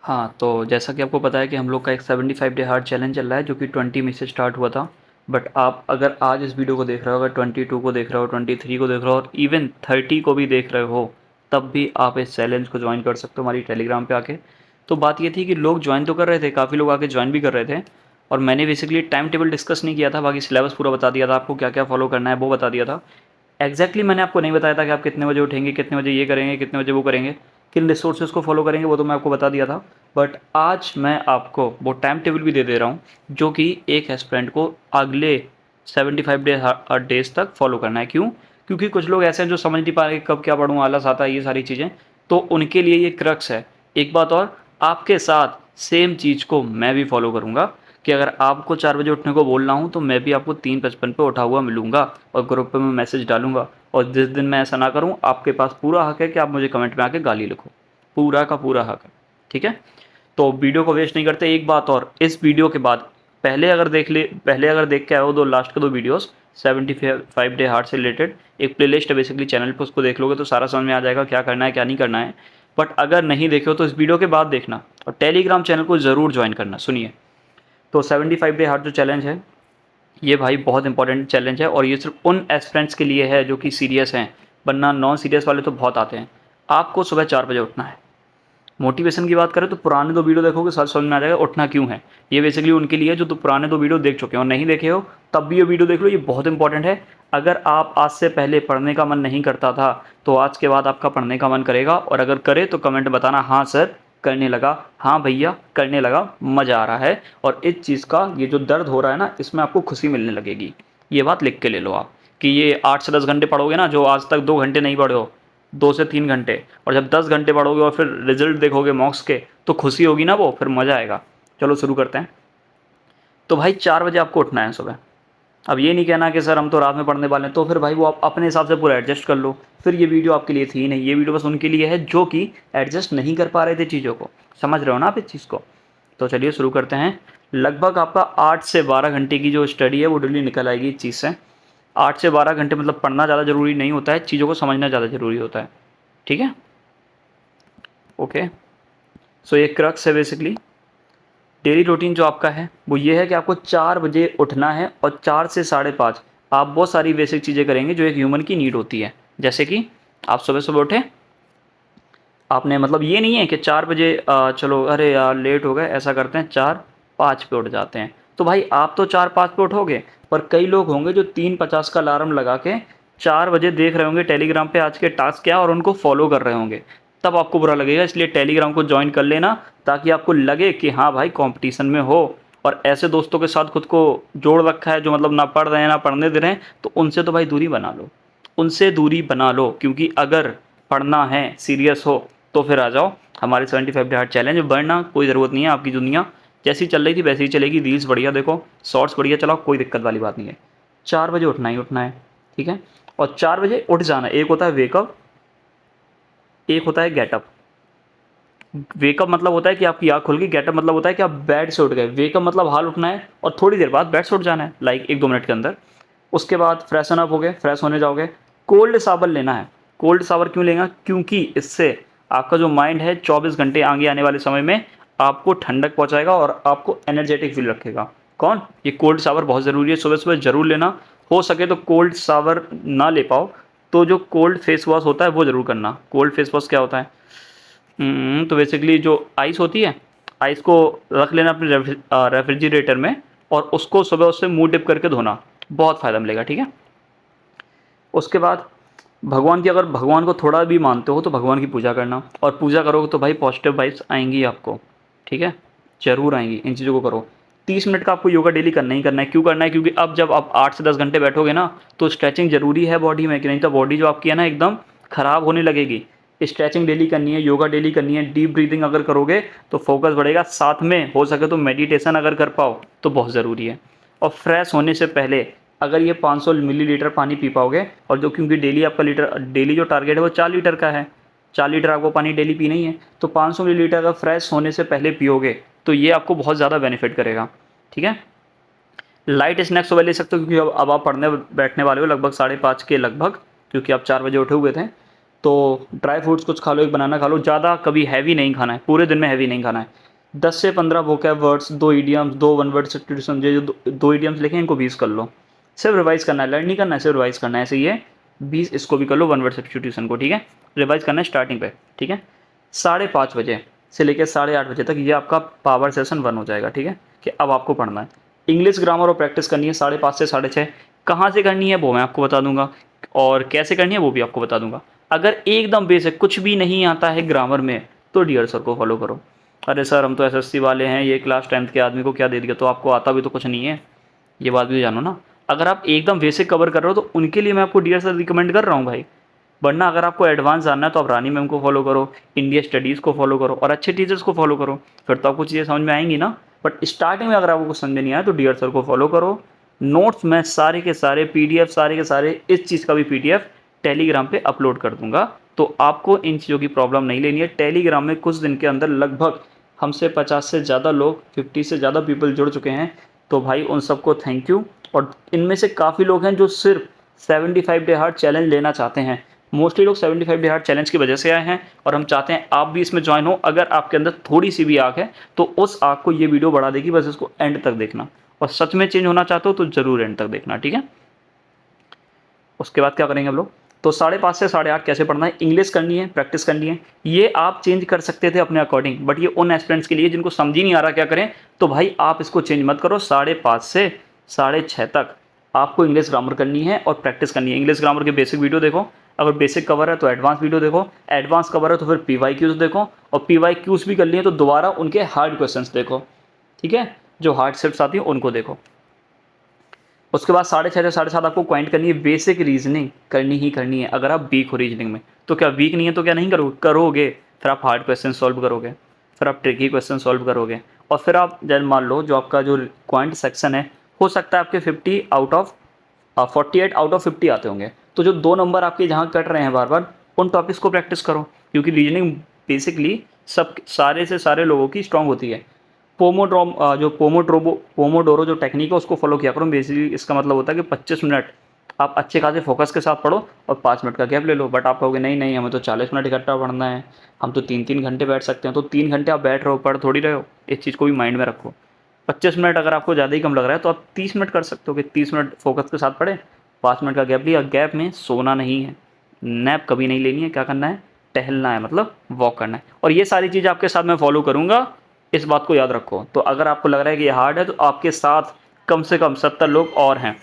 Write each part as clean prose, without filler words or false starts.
हाँ, तो जैसा कि आपको पता है कि हम लोग का एक 75 डे हार्ड चैलेंज चल रहा है जो कि 20 में से स्टार्ट हुआ था। बट आप अगर आज इस वीडियो को देख रहे हो, अगर 22 को देख रहे हो, 23 को देख रहे हो और इवन 30 को भी देख रहे हो, तब भी आप इस चैलेंज को ज्वाइन कर सकते हो हमारी टेलीग्राम पे आके। तो बात ये थी कि लोग ज्वाइन तो कर रहे थे, काफ़ी लोग आके ज्वाइन भी कर रहे थे और मैंने बेसिकली टाइम टेबल डिस्कस नहीं किया था, बाकी सिलेबस पूरा बता दिया था आपको, क्या क्या फॉलो करना है वो बता दिया था। एग्जैक्टली मैंने आपको नहीं बताया था कि आप कितने बजे उठेंगे, कितने बजे ये करेंगे, कितने बजे वो करेंगे, किन रिसोर्सेज को फॉलो करेंगे, वो तो मैं आपको बता दिया था। बट आज मैं आपको वो टाइम टेबल भी दे दे रहा हूँ जो कि एक एस्पिरेंट को अगले 75 डेज तक फॉलो करना है। क्यों? क्योंकि कुछ लोग ऐसे हैं जो समझ नहीं पा रहे कब क्या पढ़ूँ, आलस आता है, ये सारी चीज़ें। तो उनके लिए ये क्रक्स है। एक बात और, आपके साथ सेम चीज़ को मैं भी फॉलो करूँगा कि अगर आपको 4 बजे उठने को बोल रहा हूँ तो मैं भी आपको 3:55 पे उठा हुआ मिलूँगा और ग्रुप पे मैं मैसेज डालूँगा। और जिस दिन मैं ऐसा ना करूँ, आपके पास पूरा हक है कि आप मुझे कमेंट में आके गाली लिखो, पूरा का पूरा हक है। ठीक है? तो वीडियो को वेस्ट नहीं करते। एक बात और, इस वीडियो के बाद पहले अगर देख के आए हो दो लास्ट के 2 वीडियोस 75 डे हार्ट से रिलेटेड, एक प्लेलिस्ट है बेसिकली चैनल पे, उसको देख लोगे तो सारा समझ में आ जाएगा क्या करना है क्या नहीं करना है। बट अगर नहीं देखे हो तो इस वीडियो के बाद देखना और टेलीग्राम चैनल को ज़रूर ज्वाइन करना। सुनिए, तो 75 डे हार्ट जो चैलेंज है, ये भाई बहुत इंपॉर्टेंट चैलेंज है और ये सिर्फ उन एस्पिरेंट्स के लिए है जो कि सीरियस हैं, वरना नॉन सीरियस वाले तो बहुत आते हैं। आपको सुबह 4 बजे उठना है। मोटिवेशन की बात करें तो पुराने 2 वीडियो देखोगे सब समझ में आ जाएगा उठना क्यों है। ये बेसिकली उनके लिए जो पुराने 2 वीडियो देख चुके हो और नहीं देखे हो तब भी ये वीडियो देख लो, ये बहुत इंपॉर्टेंट है। अगर आप आज से पहले पढ़ने का मन नहीं करता था तो आज के बाद आपका पढ़ने का मन करेगा, और अगर करे तो कमेंट बताना हाँ सर करने लगा, हाँ भैया करने लगा, मज़ा आ रहा है। और इस चीज़ का ये जो दर्द हो रहा है ना, इसमें आपको खुशी मिलने लगेगी। ये बात लिख के ले लो आप कि ये 8 से 10 घंटे पढ़ोगे ना, जो आज तक 2 घंटे नहीं पढ़े हो, 2 से 3 घंटे, और जब 10 घंटे पढ़ोगे और फिर रिजल्ट देखोगे मॉक्स के, तो खुशी होगी ना, वो फिर मज़ा आएगा। चलो शुरू करते हैं। तो भाई 4 बजे आपको उठना है सुबह। अब ये नहीं कहना कि सर हम तो रात में पढ़ने वाले हैं, तो फिर भाई वो आप अपने हिसाब से पूरा एडजस्ट कर लो। फिर ये वीडियो आपके लिए थी नहीं, ये वीडियो बस उनके लिए है जो कि एडजस्ट नहीं कर पा रहे थे चीज़ों को। समझ रहे हो ना आप इस चीज़ को? तो चलिए शुरू करते हैं। लगभग आपका 8 से 12 घंटे की जो स्टडी है वो डेली निकल आएगी इस चीज़ से। 8 से 12 घंटे मतलब पढ़ना ज़्यादा ज़रूरी नहीं होता है, चीज़ों को समझना ज़्यादा ज़रूरी होता है। ठीक है? ओके। सो ये क्रक्स है बेसिकली। डेली रूटीन जो आपका है वो ये है कि आपको 4 बजे उठना है और 4 से 5:30 आप बहुत सारी बेसिक चीज़ें करेंगे जो एक ह्यूमन की नीड होती है। जैसे कि आप सुबह सुबह उठे, आपने मतलब ये नहीं है कि 4 बजे चलो अरे यार लेट हो गए, ऐसा करते हैं 4:05 पे उठ जाते हैं। तो भाई आप तो 4:05 पे उठोगे, पर कई लोग होंगे जो 3:50 का अलार्म लगा के 4 बजे देख रहे होंगे टेलीग्राम पे आज के टास्क क्या और उनको फॉलो कर रहे होंगे। तब आपको बुरा लगेगा, इसलिए टेलीग्राम को ज्वाइन कर लेना ताकि आपको लगे कि हाँ भाई कंपटीशन में हो। और ऐसे दोस्तों के साथ खुद को जोड़ रखा है जो मतलब ना पढ़ रहे हैं ना पढ़ने दे रहे हैं, तो उनसे तो भाई दूरी बना लो, उनसे दूरी बना लो। क्योंकि अगर पढ़ना है, सीरियस हो, तो फिर आ जाओ हमारे 75 डे हार्ड चैलेंज। वरना कोई ज़रूरत नहीं है, आपकी दुनिया जैसी चल रही थी वैसे ही चलेगी। रील्स बढ़िया देखो, शॉर्ट्स बढ़िया चलाओ, कोई दिक्कत वाली बात नहीं है। 4 बजे उठना ही उठना है। ठीक है? और 4 बजे उठ जाना। एक होता है वेकअप, एक होता है गेटअप। वेकअप मतलब होता है कि आपकी आँख खुल गई, गेटअप मतलब होता है कि आप बेड से उठ गए। वेकअप मतलब हाल उठना है और थोड़ी देर बाद बेड से उठ जाना है, लाइक 1-2 मिनट के अंदर। उसके बाद फ्रेशन अप हो गए, फ्रेश होने जाओगे, कोल्ड शावर लेना है। कोल्ड शावर क्यों लेना? क्योंकि इससे आपका जो माइंड है 24 घंटे आगे आने वाले समय में आपको ठंडक पहुंचाएगा और आपको एनर्जेटिक फील रखेगा। कौन? ये कोल्ड शावर बहुत ज़रूरी है, सुबह सुबह ज़रूर लेना। हो सके तो कोल्ड शावर ना ले पाओ तो जो कोल्ड फेस वॉश होता है वो ज़रूर करना। कोल्ड फेस वॉश क्या होता है? तो बेसिकली जो आइस होती है, आइस को रख लेना अपने रेफ्रिजरेटर में और उसको सुबह उससे मुंह डिप करके धोना, बहुत फ़ायदा मिलेगा। ठीक है? उसके बाद भगवान की, अगर भगवान को थोड़ा भी मानते हो तो भगवान की पूजा करना, और पूजा करोगे तो भाई पॉजिटिव वाइब्स आएंगी आपको। ठीक है? ज़रूर आएंगी, इन चीज़ों को करो। 30 मिनट का आपको योगा डेली करना ही करना है। क्यों करना है? क्योंकि अब जब आप 8 से 10 घंटे बैठोगे ना तो स्ट्रेचिंग ज़रूरी है बॉडी में, कि नहीं तो बॉडी जो आपकी है ना एकदम ख़राब होने लगेगी। स्ट्रेचिंग डेली करनी है, योगा डेली करनी है, डीप ब्रीदिंग अगर करोगे तो फोकस बढ़ेगा। साथ में हो सके तो मेडिटेशन अगर कर पाओ तो बहुत ज़रूरी है। और फ्रेश होने से पहले अगर ये 500 मिलीलीटर पानी पी पाओगे, और जो क्योंकि डेली जो टारगेट है वो 4 लीटर का है, 4 लीटर आपको पानी डेली पीना ही है, तो 500 मिलीलीटर अगर फ्रेश होने से पहले पियोगे तो ये आपको बहुत ज़्यादा बेनिफिट करेगा। ठीक है? लाइट स्नैक्स सुबह ले सकते हो क्योंकि अब आप पढ़ने बैठने वाले हो लगभग 5:30 के लगभग, क्योंकि आप 4 बजे उठे हुए थे। तो ड्राई फ्रूट्स कुछ खा लो, एक बनाना खा लो, ज़्यादा कभी हैवी नहीं खाना है, पूरे दिन में हैवी नहीं खाना है। 10 से 15 vocab words, 2 idioms, 2 one word substitution, जो 2 इडियम्स लिखे हैं इनको 20 कर लो। सिर्फ रिवाइज करना है, लर्न नहीं करना है, सिर्फ रिवाइज करना है। ऐसे ये 20 इसको भी कर लो वन वर्ड सब्स्टिट्यूशन को, ठीक है। रिवाइज करना है स्टार्टिंग पे, ठीक है। 5:30 बजे से लेकर 8:30 बजे तक ये आपका पावर सेशन 1 हो जाएगा, ठीक है, कि अब आपको पढ़ना है। इंग्लिश ग्रामर और प्रैक्टिस करनी है 5:30 से 6:30। कहाँ से करनी है वो मैं आपको बता दूंगा, और कैसे करनी है वो भी आपको बता दूंगा। अगर एकदम बेसिक कुछ भी नहीं आता है ग्रामर में तो डियर सर को फॉलो करो। अरे सर हम तो एसएससी वाले हैं, ये क्लास 10th के आदमी को क्या दे दिया, तो आपको आता भी तो कुछ नहीं है, ये बात भी जानो ना। अगर आप एकदम बेसिक कवर कर रहे हो तो उनके लिए मैं आपको डियर सर रिकमेंड कर रहा हूँ भाई। वरना अगर आपको एडवांस जानना है तो आप रानी मैम को फॉलो करो, इंडिया स्टडीज़ को फॉलो करो और अच्छे टीचर्स को फॉलो करो, फिर तो आपको चीज़ें समझ में आएंगी ना। बट स्टार्टिंग में अगर आपको कुछ समझ में नहीं आया तो डियर सर को फॉलो करो। नोट्स मैं सारे के सारे पीडीएफ, सारे के सारे इस चीज़ का भी पीडीएफ टेलीग्राम पे अपलोड कर दूंगा, तो आपको इन चीज़ों की प्रॉब्लम नहीं लेनी है। टेलीग्राम में कुछ दिन के अंदर लगभग हमसे 50 से ज़्यादा लोग, 50 से ज़्यादा पीपल जुड़ चुके हैं, तो भाई उन सबको थैंक यू। और इनमें से काफ़ी लोग हैं जो सिर्फ 75 डे हार्ड चैलेंज लेना चाहते हैं। मोस्टली लोग 75 डे हार्ड चैलेंज की वजह से आए हैं और हम चाहते हैं आप भी इसमें ज्वाइन हो। अगर आपके अंदर थोड़ी सी भी आग है तो उस आग को ये वीडियो बढ़ा देगी, बस इसको एंड तक देखना, और सच में चेंज होना चाहते हो तो ज़रूर एंड तक देखना, ठीक है। उसके बाद क्या करेंगे हम लोग, तो 5:30 से 8:30 कैसे पढ़ना है, इंग्लिश करनी है, प्रैक्टिस करनी है। ये आप चेंज कर सकते थे अपने अकॉर्डिंग, बट ये उन एस्पिरेंट्स के लिए जिनको समझ ही नहीं आ रहा क्या करें, तो भाई आप इसको चेंज मत करो। 5:30 से 6:30 तक आपको इंग्लिश ग्रामर करनी है और प्रैक्टिस करनी है। इंग्लिश ग्रामर के बेसिक वीडियो देखो, अगर बेसिक कवर है तो एडवांस वीडियो देखो, एडवांस कवर है तो फिर PYQs देखो, और PYQs भी कर लिए तो दोबारा उनके हार्ड क्वेश्चंस देखो, ठीक है, जो हार्ड शिफ्ट्स आती हैं उनको देखो। उसके बाद 6:30 से 7:30 आपको क्वाइंट करनी है, बेसिक रीजनिंग करनी ही करनी है। अगर आप वीक हो रीजनिंग में तो क्या वीक नहीं है तो क्या नहीं करोगे, फिर आप हार्ड क्वेश्चन सॉल्व करोगे, फिर आप ट्रिकी क्वेश्चन सॉल्व करोगे, और फिर आप जब मान लो जो आपका जो क्वाइंट सेक्शन है हो सकता है आपके 48 आउट ऑफ 50 आते होंगे, तो जो 2 नंबर आपके जहाँ कट रहे हैं बार बार उन टॉपिक्स को प्रैक्टिस करो, क्योंकि रीजनिंग बेसिकली सब सारे से सारे लोगों की स्ट्रांग होती है। पोमोडोरो जो टेक्निक है उसको फॉलो किया करो। बेसिकली इसका मतलब होता है कि 25 मिनट आप अच्छे खासे फोकस के साथ पढ़ो और 5 मिनट का गैप ले लो। बट आप कहोगे नहीं नहीं हमें तो 40 मिनट इकट्ठा पढ़ना है, हम तो 3-3 घंटे बैठ सकते हैं, तो 3 घंटे आप बैठ रहे हो, पढ़ थोड़ी रहे हो, इस चीज़ को भी माइंड में रखो। 25 मिनट अगर आपको ज़्यादा ही कम लग रहा है तो आप 30 मिनट कर सकते हो कि 30 मिनट फोकस के साथ पढ़े, 5 मिनट का गैप लिया। गैप में सोना नहीं है, नैप कभी नहीं लेनी है, क्या करना है, टहलना है, मतलब वॉक करना है। और ये सारी चीज़ आपके साथ मैं फॉलो करूँगा, इस बात को याद रखो। तो अगर आपको लग रहा है कि ये हार्ड है तो आपके साथ कम से कम 70 लोग और हैं।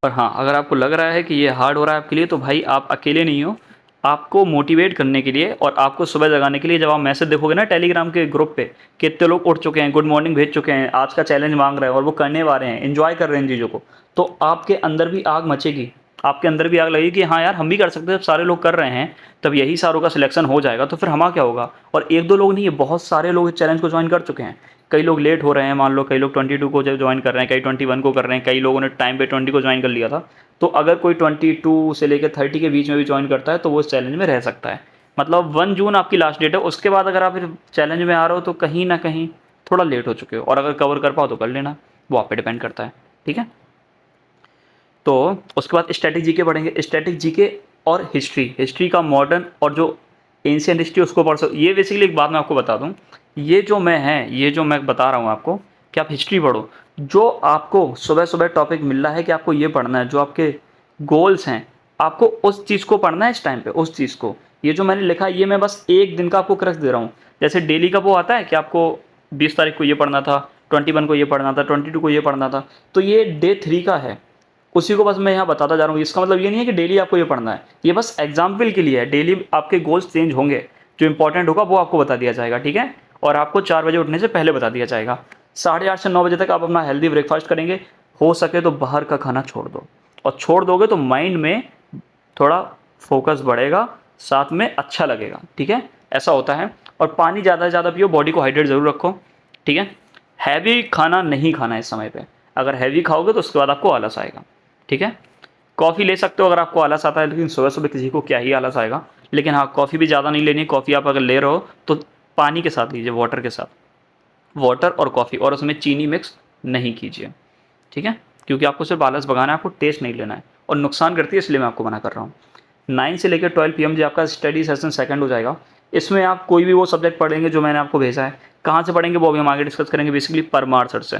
और हाँ, अगर आपको लग रहा है कि ये हार्ड हो रहा है आपके लिए तो भाई आप अकेले नहीं हो। आपको मोटिवेट करने के लिए और आपको सुबह जगाने के लिए जब आप मैसेज देखोगे ना टेलीग्राम के ग्रुप पे, कितने लोग उठ चुके हैं, गुड मॉर्निंग भेज चुके हैं, आज का चैलेंज मांग रहे हैं और वो करने वाले हैं, एंजॉय कर रहे हैं इन चीज़ों को, तो आपके अंदर भी आग मचेगी, आपके अंदर भी आग लगेगी कि हाँ यार हम भी कर सकते हैं। जब सारे लोग कर रहे हैं तब यही सारों का सिलेक्शन हो जाएगा, तो फिर हमारा क्या होगा। और 1-2 लोग नहीं है, बहुत सारे लोग इस चैलेंज को ज्वाइन कर चुके हैं। कई लोग लेट हो रहे हैं, मान लो कई लोग 22 को जब ज्वाइन कर रहे हैं, कई 21 को कर रहे हैं, कई लोगों ने टाइम पे 20 को ज्वाइन कर लिया था। तो अगर कोई 22 से लेकर 30 के बीच में भी ज्वाइन करता है तो वो इस चैलेंज में रह सकता है। मतलब 1 जून आपकी लास्ट डेट है, उसके बाद अगर आप फिर चैलेंज में आ रहे हो तो कहीं ना कहीं थोड़ा लेट हो चुके हो, और अगर कवर कर पाओ तो कर लेना, वो आप पे डिपेंड करता है, ठीक है। तो उसके बाद स्टैटिक जीके पढ़ेंगे, स्टैटिक जीके और हिस्ट्री का मॉडर्न और जो एंशिएंट हिस्ट्री उसको पढ़ सकते। ये बेसिकली एक बात मैं आपको बता दूं, ये जो मैं बता रहा हूँ आपको कि आप हिस्ट्री पढ़ो, जो आपको सुबह सुबह टॉपिक मिल रहा है कि आपको ये पढ़ना है, जो आपके गोल्स हैं आपको उस चीज़ को पढ़ना है इस टाइम पे, उस चीज़ को। ये जो मैंने लिखा है ये मैं बस एक दिन का आपको क्रक्स दे रहा हूँ। जैसे डेली का वो आता है कि आपको 20 तारीख को ये पढ़ना था, 21 को ये पढ़ना था, 22 को ये पढ़ना था, तो ये डे 3 का है, उसी को बस मैं यहाँ बताता जा रहा हूँ। इसका मतलब ये नहीं है कि डेली आपको ये पढ़ना है, ये बस एग्जाम्पल के लिए है। डेली आपके गोल्स चेंज होंगे, जो इंपॉर्टेंट होगा वो आपको बता दिया जाएगा, ठीक है। और आपको 4 बजे उठने से पहले बता दिया जाएगा। 8:30 से 9 बजे तक आप अपना हेल्दी ब्रेकफास्ट करेंगे। हो सके तो बाहर का खाना छोड़ दो, और छोड़ दोगे तो माइंड में थोड़ा फोकस बढ़ेगा, साथ में अच्छा लगेगा, ठीक है, ऐसा होता है। और पानी ज़्यादा से ज़्यादा पियो, बॉडी को हाइड्रेट ज़रूर रखो, ठीक है। हैवी खाना नहीं खाना है इस समय पे, अगर हैवी खाओगे तो उसके बाद आपको आलस आएगा, ठीक है। कॉफ़ी ले सकते हो अगर आपको आलस आता है, लेकिन सुबह सुबह किसी को क्या ही आलस आएगा। लेकिन हाँ, कॉफ़ी भी ज़्यादा नहीं लेनी है। कॉफ़ी आप अगर ले रहे हो तो पानी के साथ लीजिए, वाटर के साथ, वाटर और कॉफ़ी, और उसमें चीनी मिक्स नहीं कीजिए, ठीक है, क्योंकि आपको सिर्फ आलस भगाना है, आपको टेस्ट नहीं लेना है। और नुकसान करती है, इसलिए मैं आपको मना कर रहा हूँ। 9 से लेकर 12 PM जो आपका स्टडी सेशन सेकंड हो जाएगा, इसमें आप कोई भी वो सब्जेक्ट पढ़ेंगे जो मैंने आपको भेजा है। कहाँ से पढ़ेंगे वो अभी हम आगे डिस्कस करेंगे। बेसिकली परमार सर से,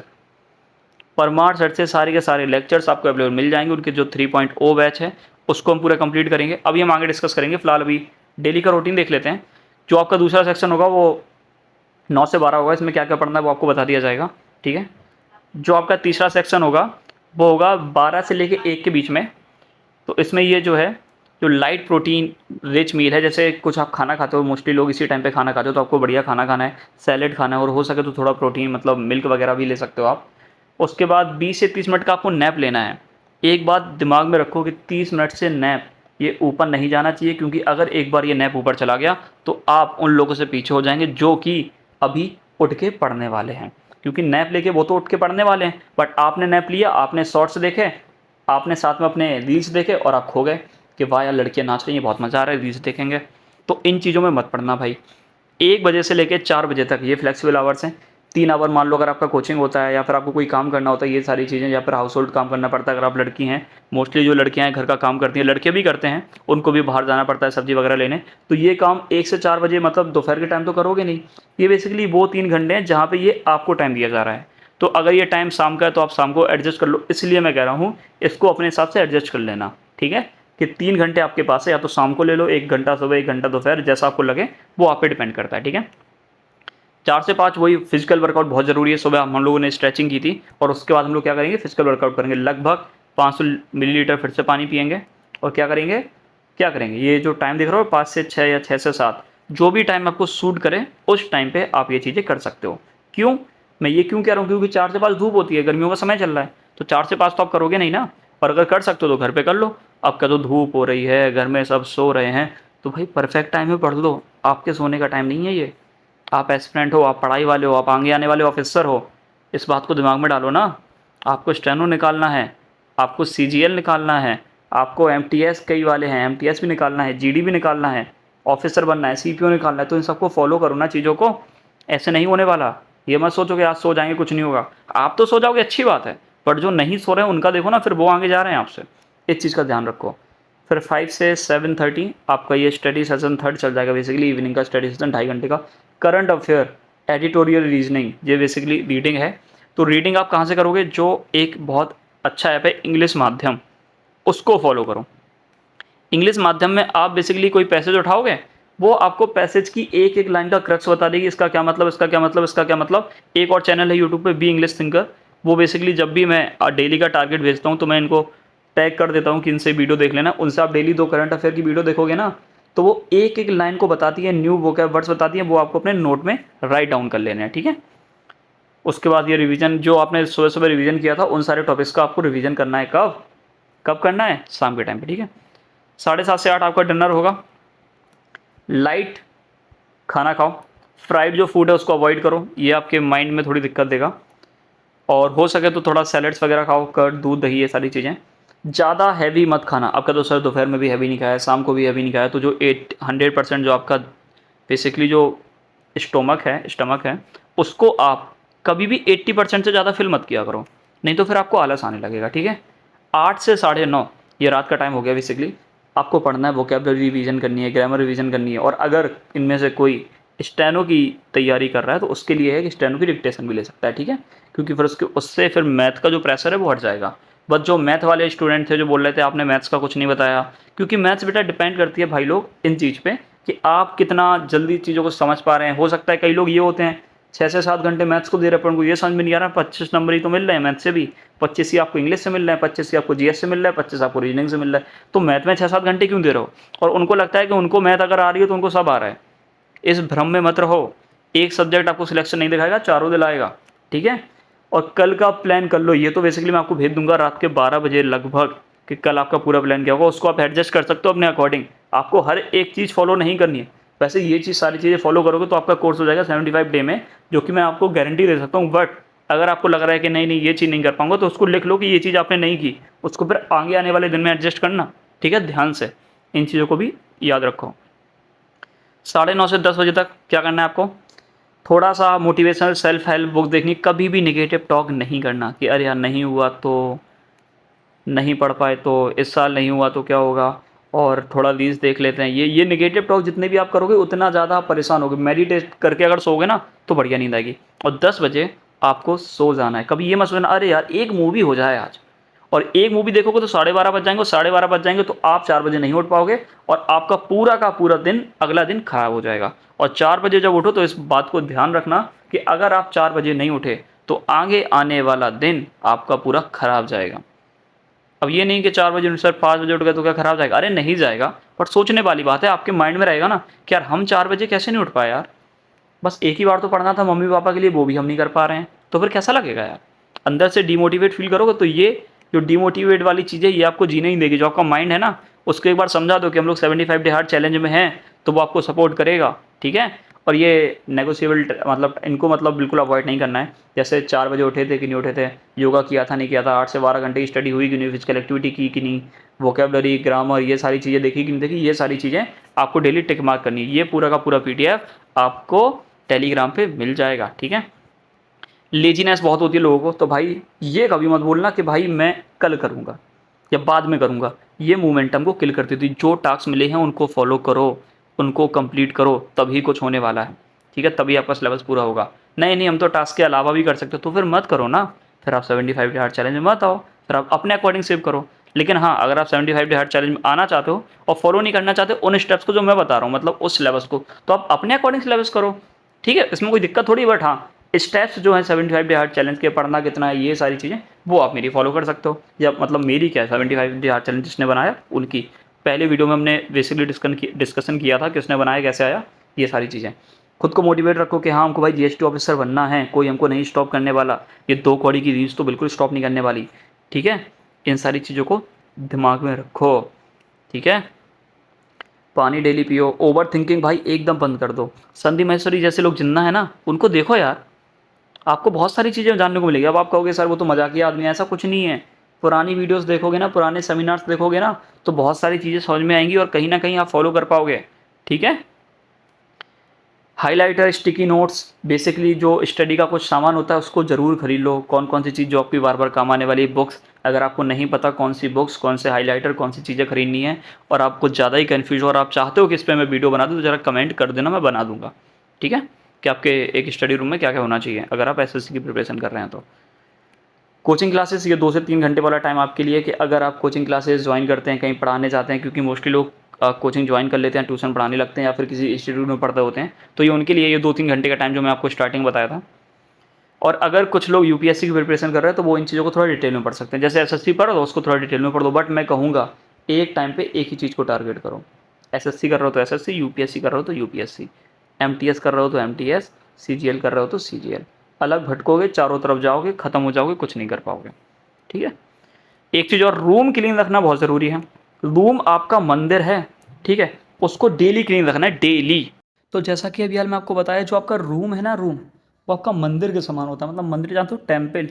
परमार सर से सारे के सारे लेक्चर्स आपको अवेलेबल मिल जाएंगे। उनके जो 3.0 बैच है उसको हम पूरा कंप्लीट करेंगे, अभी हम आगे डिस्कस करेंगे। फिलहाल अभी डेली का रूटीन देख लेते हैं। जो आपका दूसरा सेक्शन होगा वो 9 से 12 होगा, इसमें क्या क्या पढ़ना है वो आपको बता दिया जाएगा, ठीक है। जो आपका तीसरा सेक्शन होगा वो होगा 12 से लेकर 1 के बीच में। तो इसमें ये जो है, जो लाइट प्रोटीन रिच मील है, जैसे कुछ आप खाना खाते हो, मोस्टली लोग इसी टाइम पे खाना खाते हो, तो आपको बढ़िया खाना खाना है, सैलेड खाना है, और हो सके तो थोड़ा प्रोटीन मतलब मिल्क वगैरह भी ले सकते हो आप। उसके बाद 20 से 30 मिनट का आपको नैप लेना है। एक बात दिमाग में रखो कि 30 मिनट से नैप ये ऊपर नहीं जाना चाहिए, क्योंकि अगर एक बार ये नैप ऊपर चला गया तो आप उन लोगों से पीछे हो जाएंगे जो कि अभी उठ के पढ़ने वाले हैं। क्योंकि नैप लेके वो तो उठ के पढ़ने वाले हैं, बट आपने नैप लिया, आपने शॉर्ट्स देखे, आपने साथ में अपने रील्स देखे और आप खो गए कि वाह यार लड़कियाँ नाच रही हैं, बहुत मज़ा आ रहा है, रील्स देखेंगे। तो इन चीज़ों में मत पढ़ना भाई। 1 बजे से लेकर 4 बजे तक ये फ्लेक्सिबल आवर्स हैं। 3 आवर मान लो अगर आपका कोचिंग होता है या फिर आपको कोई काम करना होता है, ये सारी चीज़ें, या फिर हाउस होल्ड काम करना पड़ता है। अगर आप लड़की हैं, मोस्टली जो लड़कियां हैं घर का काम करती हैं, लड़के भी करते हैं, उनको भी बाहर जाना पड़ता है सब्जी वगैरह लेने, तो ये काम 1 से 4 बजे मतलब दोपहर के टाइम तो करोगे नहीं। ये बेसिकली वो 3 घंटे हैं जहाँ पर ये आपको टाइम दिया जा रहा है। तो अगर ये टाइम शाम का है तो आप शाम को एडजस्ट कर लो, इसलिए मैं कह रहा हूँ इसको अपने हिसाब से एडजस्ट कर लेना, ठीक है। कि 3 घंटे आपके पास है, या तो शाम को ले लो, 1 घंटा सुबह, 1 घंटा दोपहर, जैसा आपको लगे वो आप पे डिपेंड करता है, ठीक है। 4 से 5 वही फिजिकल वर्कआउट बहुत ज़रूरी है। सुबह हम लोगों ने स्ट्रेचिंग की थी और उसके बाद हम लोग क्या करेंगे, फिजिकल वर्कआउट करेंगे। लगभग 500 मिलीलीटर फिर से पानी पियेंगे और क्या करेंगे, ये जो टाइम दिख रहा हो 5 से 6 या 6 से 7, जो भी टाइम आपको सूट करे उस टाइम पे आप ये चीज़ें कर सकते हो। क्यों, मैं ये क्यों कह रहा हूँ, क्योंकि 4 से 5 धूप होती है, गर्मियों का समय चल रहा है, तो 4 से 5 तो आप करोगे नहीं ना। और अगर कर सकते हो तो घर पे कर लो। आपका तो धूप हो रही है, घर में सब सो रहे हैं, तो भाई परफेक्ट टाइम में पढ़ लो। आपके सोने का टाइम नहीं है ये। आप एस्पिरेंट हो, आप पढ़ाई वाले हो, आप आगे आने वाले ऑफिसर हो, इस बात को दिमाग में डालो ना। आपको स्टेनो निकालना है, आपको CGL निकालना है, आपको MTS कई वाले हैं, MTS भी निकालना है, GD भी निकालना है, ऑफिसर बनना है, CPO निकालना है। तो इन सबको फॉलो करो ना चीज़ों को, ऐसे नहीं होने वाला। ये मत सोचो कि आज सो जाएंगे कुछ नहीं होगा। आप तो सो जाओगे, अच्छी बात है, बट जो नहीं सो रहे हैं उनका देखो ना, फिर वो आगे जा रहे हैं आपसे। इस चीज़ का ध्यान रखो। फिर 5 से 7:30 आपका ये स्टडी सेशन थर्ड चल जाएगा। बेसिकली इवनिंग का स्टडी सेशन 2.5 घंटे का। करंट अफेयर, एडिटोरियल रीजनिंग, ये बेसिकली रीडिंग है। तो रीडिंग आप कहाँ से करोगे, जो एक बहुत अच्छा ऐप है इंग्लिश माध्यम, उसको फॉलो करो। इंग्लिश माध्यम में आप बेसिकली कोई पैसेज उठाओगे, वो आपको पैसेज की एक एक लाइन का क्रक्स बता देगी, इसका क्या मतलब, इसका क्या मतलब, इसका क्या मतलब। एक और चैनल है यूट्यूब पे, बी इंग्लिश थिंकर, वो बेसिकली जब भी मैं डेली का टारगेट भेजता हूँ तो मैं इनको टैग कर देता हूँ कि इनसे वीडियो देख लेना। उनसे आप डेली 2 करंट अफेयर की वीडियो देखोगे ना, तो वो एक एक लाइन को बताती है, न्यू वोकैब वर्ड्स बताती है, वो आपको अपने नोट में राइट डाउन कर लेने हैं, ठीक है। उसके बाद ये रिवीजन, जो आपने सुबह सुबह रिवीजन किया था, उन सारे टॉपिक्स का आपको रिवीजन करना है। कब कब करना है, शाम के टाइम पे, ठीक है। 7:30 से 8 आपका डिनर होगा। लाइट खाना खाओ, फ्राइड जो फूड है उसको अवॉइड करो, ये आपके माइंड में थोड़ी दिक्कत देगा। और हो सके तो थोड़ा सैलड्स वगैरह खाओ, कर्ड, दूध, दही, ये सारी चीज़ें। ज़्यादा हैवी मत खाना। आपका तो सर दोपहर में भी हैवी नहीं खाया, शाम को भी हैवी नहीं खाया, तो जो 100% जो आपका बेसिकली जो स्टमक है, उसको आप कभी भी 80% से ज़्यादा फिल मत किया करो, नहीं तो फिर आपको आलस आने लगेगा, ठीक है। 8 से 9:30 ये रात का टाइम हो गया। बेसिकली आपको पढ़ना है, वोकैबुलरी रिवीजन करनी है, ग्रामर रिवीजन करनी है। और अगर इनमें से कोई स्टेनो की तैयारी कर रहा है तो उसके लिए है कि स्टेनो की डिक्टेशन भी ले सकता है, ठीक है। क्योंकि फिर उससे फिर मैथ का जो प्रेशर है वो हट जाएगा। बस जो मैथ वाले स्टूडेंट थे जो बोल रहे थे आपने मैथ्स का कुछ नहीं बताया, क्योंकि मैथ्स बेटा डिपेंड करती है भाई लोग इन चीज़ पे कि आप कितना जल्दी चीज़ों को समझ पा रहे हैं। हो सकता है कई लोग ये होते हैं 6 से 7 घंटे मैथ्स को दे रहे हैं, पर उनको ये समझ में नहीं आ रहा 25 नंबर ही तो मिल रहे हैं मैथ्स से भी, 25 ही आपको इंग्लिश से मिल रहे हैं, 25 ही आपको GS से मिल रहा है, 25 आपको रीजनिंग से मिल रहा है। तो मैथ में 6-7 घंटे क्यों दे रहे हो। और उनको लगता है कि उनको मैथ अगर आ रही है तो उनको सब आ रहा है। इस भ्रम में मत रहो। एक सब्जेक्ट आपको सिलेक्शन नहीं दिखाएगा, चारों दिलाएगा, ठीक है। और कल का प्लान कर लो। ये तो बेसिकली मैं आपको भेज दूंगा रात के 12 बजे लगभग कि कल आपका पूरा प्लान क्या होगा, उसको आप एडजस्ट कर सकते हो अपने अकॉर्डिंग। आपको हर एक चीज़ फॉलो नहीं करनी है। वैसे ये चीज़ सारी चीज़ें फॉलो करोगे तो आपका कोर्स हो जाएगा 75 डे में, जो कि मैं आपको गारंटी दे सकता हूँ। बट अगर आपको लग रहा है कि नहीं ये चीज़ नहीं कर पाऊंगा, तो उसको लिख लो कि ये चीज़ आपने नहीं की, उसको फिर आगे आने वाले दिन में एडजस्ट करना, ठीक है। ध्यान से इन चीज़ों को भी याद रखो। 9:30 से 10 बजे तक क्या करना है आपको, थोड़ा सा मोटिवेशनल सेल्फ हेल्प बुक देखनी। कभी भी नेगेटिव टॉक नहीं करना कि अरे यार नहीं हुआ तो नहीं पढ़ पाए तो इस साल नहीं हुआ तो क्या होगा, और थोड़ा रील्स देख लेते हैं। ये नेगेटिव टॉक जितने भी आप करोगे उतना ज़्यादा आप परेशान होगे। मेडिटेट करके अगर सोओगे ना तो बढ़िया नींद आएगी। और 10 बजे आपको सो जाना है। कभी ये मत सोचना अरे यार एक मूवी हो जाए आज, और एक मूवी देखोगे तो 12:30 बज जाएंगे, और 12:30 बज जाएंगे तो आप 4 बजे नहीं उठ पाओगे, और आपका पूरा का पूरा दिन अगला दिन खराब हो जाएगा। और 4 बजे जब उठो तो इस बात को ध्यान रखना कि अगर आप 4 बजे नहीं उठे तो आगे आने वाला दिन आपका पूरा खराब जाएगा। अब ये नहीं कि 4 बजे सर 5 बजे उठ गए तो क्या खराब जाएगा, अरे नहीं जाएगा, बट सोचने वाली बात है। आपके माइंड में रहेगा ना कि यार हम 4 बजे कैसे नहीं उठ पाए यार, बस एक ही बार तो पढ़ना था मम्मी पापा के लिए, वो भी हम नहीं कर पा रहे हैं, तो फिर कैसा लगेगा यार। अंदर से डिमोटिवेट फील करोगे तो ये जो डिमोटिवेट वाली चीज़ें ये आपको जीने नहीं देगी। जो आपका माइंड है ना उसको एक बार समझा दो कि हम लोग 75 डे हार्ड चैलेंज में हैं, तो वो आपको सपोर्ट करेगा, ठीक है। और ये नेगोशिएबल मतलब इनको मतलब बिल्कुल अवॉइड नहीं करना है। जैसे 4 बजे उठे थे कि नहीं उठे थे, योगा किया था नहीं किया था, 8 से 12 घंटे की स्टडी हुई कि नहीं, फिजिकल एक्टिविटी की कि नहीं, वोकेबलरी ग्रामर ये सारी चीज़ें देखी कि नहीं देखी, ये सारी चीज़ें आपको डेली टिक मार्क करनी है। ये पूरा का पूरा PDF आपको टेलीग्राम पे मिल जाएगा, ठीक है। लेजीनेस बहुत होती है लोगों को, तो भाई ये कभी मत बोलना कि भाई मैं कल करूँगा या बाद में करूँगा। ये मोमेंटम को किल करती थी। जो टास्क मिले हैं उनको फॉलो करो, उनको कंप्लीट करो, तभी कुछ होने वाला है, ठीक है, तभी आपका सिलेबस पूरा होगा। नहीं हम तो टास्क के अलावा भी कर सकते हो, तो फिर मत करो ना, फिर आप 75 डे हार्ड चैलेंज में मत आओ, फिर आप अपने अकॉर्डिंग सेव करो। लेकिन हाँ, अगर आप 75 डे हार्ड चैलेंज में आना चाहते हो और फॉलो नहीं करना चाहते उन स्टेप्स को जो मैं बता रहा हूँ, मतलब उस सिलेबस को, तो आप अपने अकॉर्डिंग सिलेबस करो, ठीक है, इसमें कोई दिक्कत थोड़ी। बट हाँ, स्टेप्स जो है 75 डे हार्ड चैलेंज के, पढ़ना कितना है, ये सारी चीज़ें वो आप मेरी फॉलो कर सकते हो। या मतलब मेरी क्या है, 75 डे हार्ड चैलेंज जिसने बनाया उनकी पहले वीडियो में हमने बेसिकली डिस्कशन किया था कि उसने बनाया कैसे आया, ये सारी चीज़ें। खुद को मोटिवेट रखो कि हाँ हमको भाई GST ऑफिसर बनना है, कोई हमको नहीं स्टॉप करने वाला, ये 2 कौड़ी की रील्स तो बिल्कुल स्टॉप नहीं करने वाली, ठीक है। इन सारी चीज़ों को दिमाग में रखो, ठीक है। पानी डेली पियो। ओवर थिंकिंग भाई एकदम बंद कर दो। संदीप महेश्वरी जैसे लोग जिन्ना है ना उनको देखो यार, आपको बहुत सारी चीज़ें जानने को मिलेगी। अब आप कहोगे सर वो तो मजाकिया आदमी है, ऐसा कुछ नहीं है। पुरानी वीडियोस देखोगे ना, पुराने सेमिनार्स देखोगे ना, तो बहुत सारी चीज़ें समझ में आएंगी और कहीं ना कहीं आप फॉलो कर पाओगे, ठीक है। हाइलाइटर, स्टिकी नोट्स, बेसिकली जो स्टडी का कुछ सामान होता है उसको ज़रूर खरीद लो। कौन कौन सी चीज़ जो आपकी बार बार काम आने वाली बुक्स, अगर आपको नहीं पता कौन सी बुक्स, कौन से हाइलाइटर, कौन सी चीज़ें खरीदनी है, और आप कुछ ज़्यादा ही कन्फ्यूज हो और आप चाहते हो कि इस पर मैं वीडियो बना दूँ, तो ज़रा कमेंट कर देना, मैं बना दूँगा, ठीक है, कि आपके एक स्टडी रूम में क्या क्या होना चाहिए अगर आप SSC की प्रिपरेशन कर रहे हैं तो। कोचिंग क्लासेस, ये 2 से 3 घंटे वाला टाइम आपके लिए, कि अगर आप कोचिंग क्लासेस ज्वाइन करते हैं, कहीं पढ़ाने जाते हैं, क्योंकि मोस्टली लोग कोचिंग ज्वाइन कर लेते हैं, ट्यूशन पढ़ाने लगते हैं या फिर किसी इंस्टीट्यूट में पढ़ते होते हैं, तो ये उनके लिए ये 2-3 घंटे का टाइम जो मैं आपको स्टार्टिंग बताया था। और अगर कुछ लोग UPSC की प्रिपरेशन कर रहे हैं तो वो इन चीज़ों को थोड़ा डिटेल में पढ़ सकते हैं। जैसे SSC पढ़ो तो उसको थोड़ा डिटेल में पढ़ दो, बट मैं कहूँगा एक टाइम पे एक ही चीज़ को टारगेट करो। SSC कर रहे हो तो SSC, UPSC कर रहे हो तो UPSC, MTS कर रहे हो तो MTS, CGL कर रहे हो तो CGL। अलग भटकोगे, चारों तरफ जाओगे, ख़त्म हो जाओगे, कुछ नहीं कर पाओगे, ठीक है। एक चीज़ और, रूम क्लीन रखना बहुत ज़रूरी है। रूम आपका मंदिर है, ठीक है, उसको डेली क्लीन रखना है, डेली। तो जैसा कि अभी हाल मैं आपको बताया, जो आपका रूम है ना, रूम वो आपका मंदिर के समान होता है। मतलब मंदिर जानते हो, टेम्पल।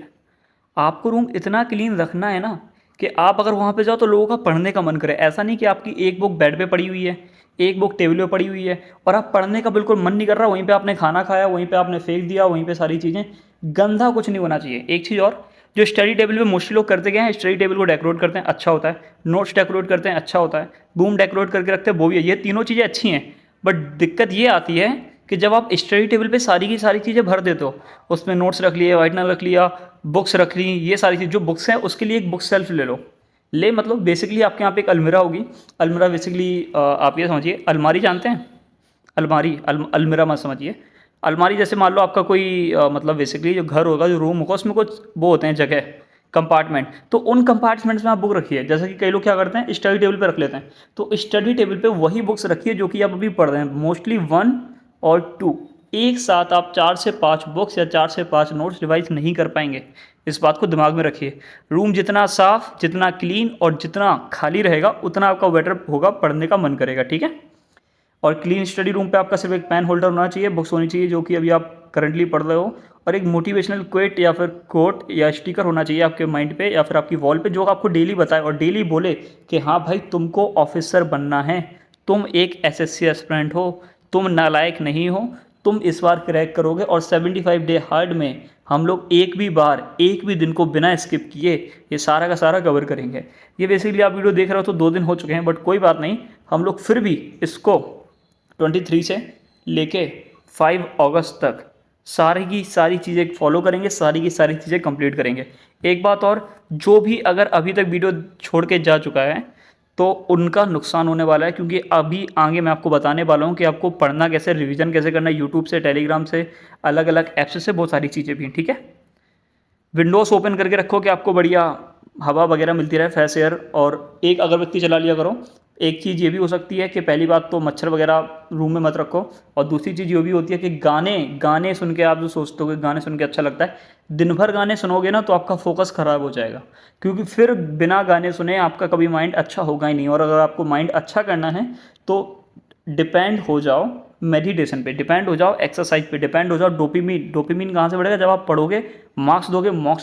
आपको रूम इतना क्लीन रखना है ना कि आप अगर वहाँ पे जाओ तो लोगों का पढ़ने का मन करे। ऐसा नहीं कि आपकी एक बुक बेड पे पड़ी हुई है, एक बुक टेबल पे पड़ी हुई है और आप पढ़ने का बिल्कुल मन नहीं कर रहा, वहीं पे आपने खाना खाया, वहीं पे आपने फेंक दिया, वहीं पे सारी चीज़ें। गंदा कुछ नहीं होना चाहिए। एक चीज़ और, जो स्टडी टेबल पे मोस्टली लोग करते क्या है, स्टडी टेबल को डेकोरेट करते हैं, अच्छा होता है। नोट्स डेकोरेट करते हैं, अच्छा होता है। बूम डेकोरेट करके रखते हैं, वो भी है। ये तीनों चीज़ें अच्छी हैं, बट दिक्कत ये आती है कि जब आप स्टडी टेबल पे सारी की सारी चीज़ें भर देते हो, उसमें नोट्स रख लिए, व्हाइटनर रख लिया, बुक्स रख ली, ये सारी चीज़, जो बुक्स हैं उसके लिए एक बुक सेल्फ ले लो। ले मतलब बेसिकली आपके यहाँ पे एक अलमीरा होगी। अलमीरा बेसिकली आप ये समझिए, अलमारी जानते हैं, अलमारी, अलमीरा मत समझिए। अलमारी जैसे मान लो आपका कोई मतलब बेसिकली जो घर होगा, जो रूम होगा, उसमें कुछ वो होते हैं जगह, कंपार्टमेंट। तो उन कंपार्टमेंट्स में आप बुक रखिए। जैसे कि कई लोग क्या करते हैं, स्टडी टेबल पे रख लेते हैं, तो स्टडी टेबल पे वही बुक्स रखिए जो कि आप अभी पढ़ रहे हैं। मोस्टली 1 और 2 एक साथ आप 4 से 5 बुक्स या 4 से 5 नोट्स रिवाइज नहीं कर पाएंगे। इस बात को दिमाग में रखिए। रूम जितना साफ, जितना क्लीन और जितना खाली रहेगा, उतना आपका बेटर होगा, पढ़ने का मन करेगा, ठीक है। और क्लीन स्टडी रूम पे आपका सिर्फ एक पेन होल्डर होना चाहिए, बुक्स होनी चाहिए जो कि अभी आप करंटली पढ़ रहे हो, और एक मोटिवेशनल क्वेट या फिर कोट या स्टिकर होना चाहिए आपके माइंड पे या फिर आपकी वॉल पे, जो आपको डेली बताए और डेली बोले कि हाँ भाई तुमको ऑफिसर बनना है, तुम एक SSC एस्पिरेंट हो, तुम नालायक नहीं हो, तुम इस बार क्रैक करोगे और 75 डे हार्ड में हम लोग एक भी दिन को बिना स्किप किए ये सारा का सारा कवर करेंगे। ये बेसिकली आप वीडियो देख रहे हो तो 2 दिन हो चुके हैं, बट कोई बात नहीं, हम लोग फिर भी इसको 23 से लेके 5 अगस्त तक सारी की सारी चीज़ें फॉलो करेंगे, सारी की सारी चीज़ें कंप्लीट करेंगे। एक बात और, जो भी अगर अभी तक वीडियो छोड़ के जा चुका है तो उनका नुकसान होने वाला है, क्योंकि अभी आगे मैं आपको बताने वाला हूँ कि आपको पढ़ना कैसे, रिवीजन कैसे करना है, यूट्यूब से, टेलीग्राम से, अलग अलग ऐप्स से, बहुत सारी चीज़ें भी हैं। ठीक है, विंडोज़ ओपन करके रखो कि आपको बढ़िया हवा वगैरह मिलती रहे, फ्रेश एयर, और एक अगरबत्ती जला लिया करो। एक चीज़ ये भी हो सकती है कि पहली बात तो मच्छर वगैरह रूम में मत रखो, और दूसरी चीज़ ये भी होती है कि गाने सुन के आप जो सोचते हो कि गाने सुन के अच्छा लगता है, दिन भर गाने सुनोगे ना तो आपका फोकस ख़राब हो जाएगा, क्योंकि फिर बिना गाने सुने आपका कभी माइंड अच्छा होगा ही नहीं। और अगर आपको माइंड अच्छा करना है तो डिपेंड हो जाओ मेडिटेशन पे, डिपेंड हो जाओ एक्सरसाइज पे, डिपेंड हो जाओ डोपामिन कहाँ से बढ़ेगा, जब आप पढ़ोगे, मॉक्स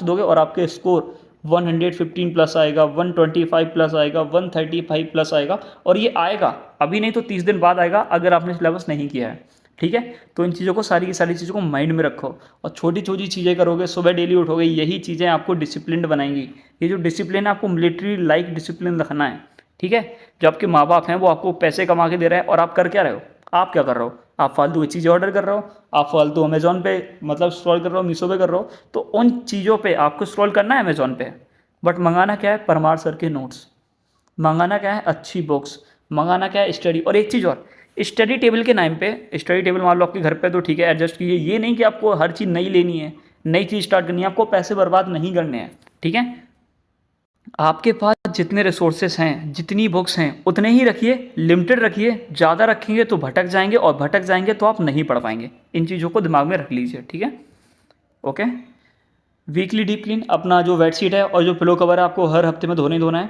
दोगे और आपके स्कोर 115 प्लस आएगा, 125 प्लस आएगा, 135 प्लस आएगा, और ये आएगा अभी नहीं तो 30 दिन बाद आएगा अगर आपने सिलेबस नहीं किया है। ठीक है, तो इन चीज़ों को, सारी की सारी चीज़ों को माइंड में रखो, और छोटी छोटी चीज़ें करोगे, सुबह डेली उठोगे, यही चीज़ें आपको डिसिप्लिन बनाएंगी। ये जो डिसिप्लिन है आपको मिलिट्री लाइक डिसिप्लिन रखना है। ठीक है, जो आपके माँ बाप हैं वो आपको पैसे कमा के दे रहे हैं और आप कर क्या रहे हो, आप क्या कर रहे हो, आप फालतू की चीज़ें ऑर्डर कर रहे हो, आप फालतू अमेजोन पे मतलब स्क्रॉल कर रहे हो, मीशो पे कर रहे हो, तो उन चीज़ों पे आपको स्क्रॉल करना है अमेजोन पे, बट मंगाना क्या है, परमार सर के नोट्स, मंगाना क्या है, अच्छी बुक्स, मंगाना क्या है, स्टडी। और एक चीज़ और, स्टडी टेबल के नाम पे, स्टडी टेबल मान लो आपके घर पे तो ठीक है एडजस्ट कीजिए, ये नहीं कि आपको हर चीज़ नई लेनी है, नई चीज़ स्टार्ट करनी है, आपको पैसे बर्बाद नहीं करने हैं। ठीक है, आपके पास जितने रिसोर्सेस हैं, जितनी बुक्स हैं, उतने ही रखिए, लिमिटेड रखिए। ज़्यादा रखेंगे तो भटक जाएंगे, और भटक जाएंगे तो आप नहीं पढ़ पाएंगे। इन चीज़ों को दिमाग में रख लीजिए। ठीक है, ओके। वीकली डीप क्लीन, अपना जो बेडशीट है और जो पिलो कवर है आपको हर हफ्ते में धोना ही धोना है।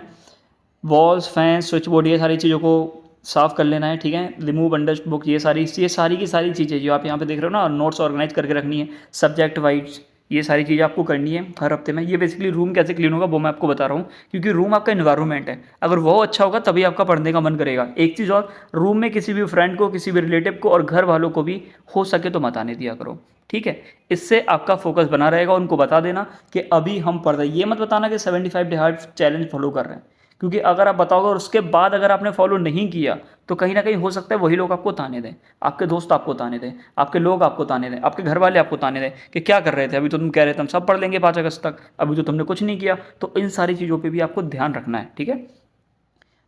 वॉल्स, फैन, स्विच बोर्ड, ये सारी चीज़ों को साफ़ कर लेना है। ठीक है, रिमूव अंडस्ट बुक, ये सारी की सारी चीज़ें जो आप यहाँ पे देख रहे हो ना, नोट्स ऑर्गेनाइज करके रखनी है, सब्जेक्ट वाइज, ये सारी चीज़ें आपको करनी है हर हफ्ते में। ये बेसिकली रूम कैसे क्लीन होगा वो मैं आपको बता रहा हूँ, क्योंकि रूम आपका इन्वायरमेंट है, अगर वो अच्छा होगा तभी आपका पढ़ने का मन करेगा। एक चीज़ और, रूम में किसी भी फ्रेंड को, किसी भी रिलेटिव को और घर वालों को भी हो सके तो मत आने दिया करो। ठीक है, इससे आपका फोकस बना रहेगा। उनको बता देना कि अभी हम पढ़ रहे हैं, ये मत बताना कि 75 डे हार्ड चैलेंज फॉलो कर रहे हैं, क्योंकि अगर आप बताओगे और उसके बाद अगर आपने फॉलो नहीं किया तो कहीं ना कहीं हो सकता है वही लोग आपको ताने दें, आपके दोस्त आपको ताने दें, आपके लोग आपको ताने दें, आपके घर वाले आपको ताने दें कि क्या कर रहे थे, अभी तो तुम कह रहे थे हम सब पढ़ लेंगे 5 अगस्त तक, अभी तो तुमने कुछ नहीं किया। तो इन सारी चीज़ों पर भी आपको ध्यान रखना है। ठीक है,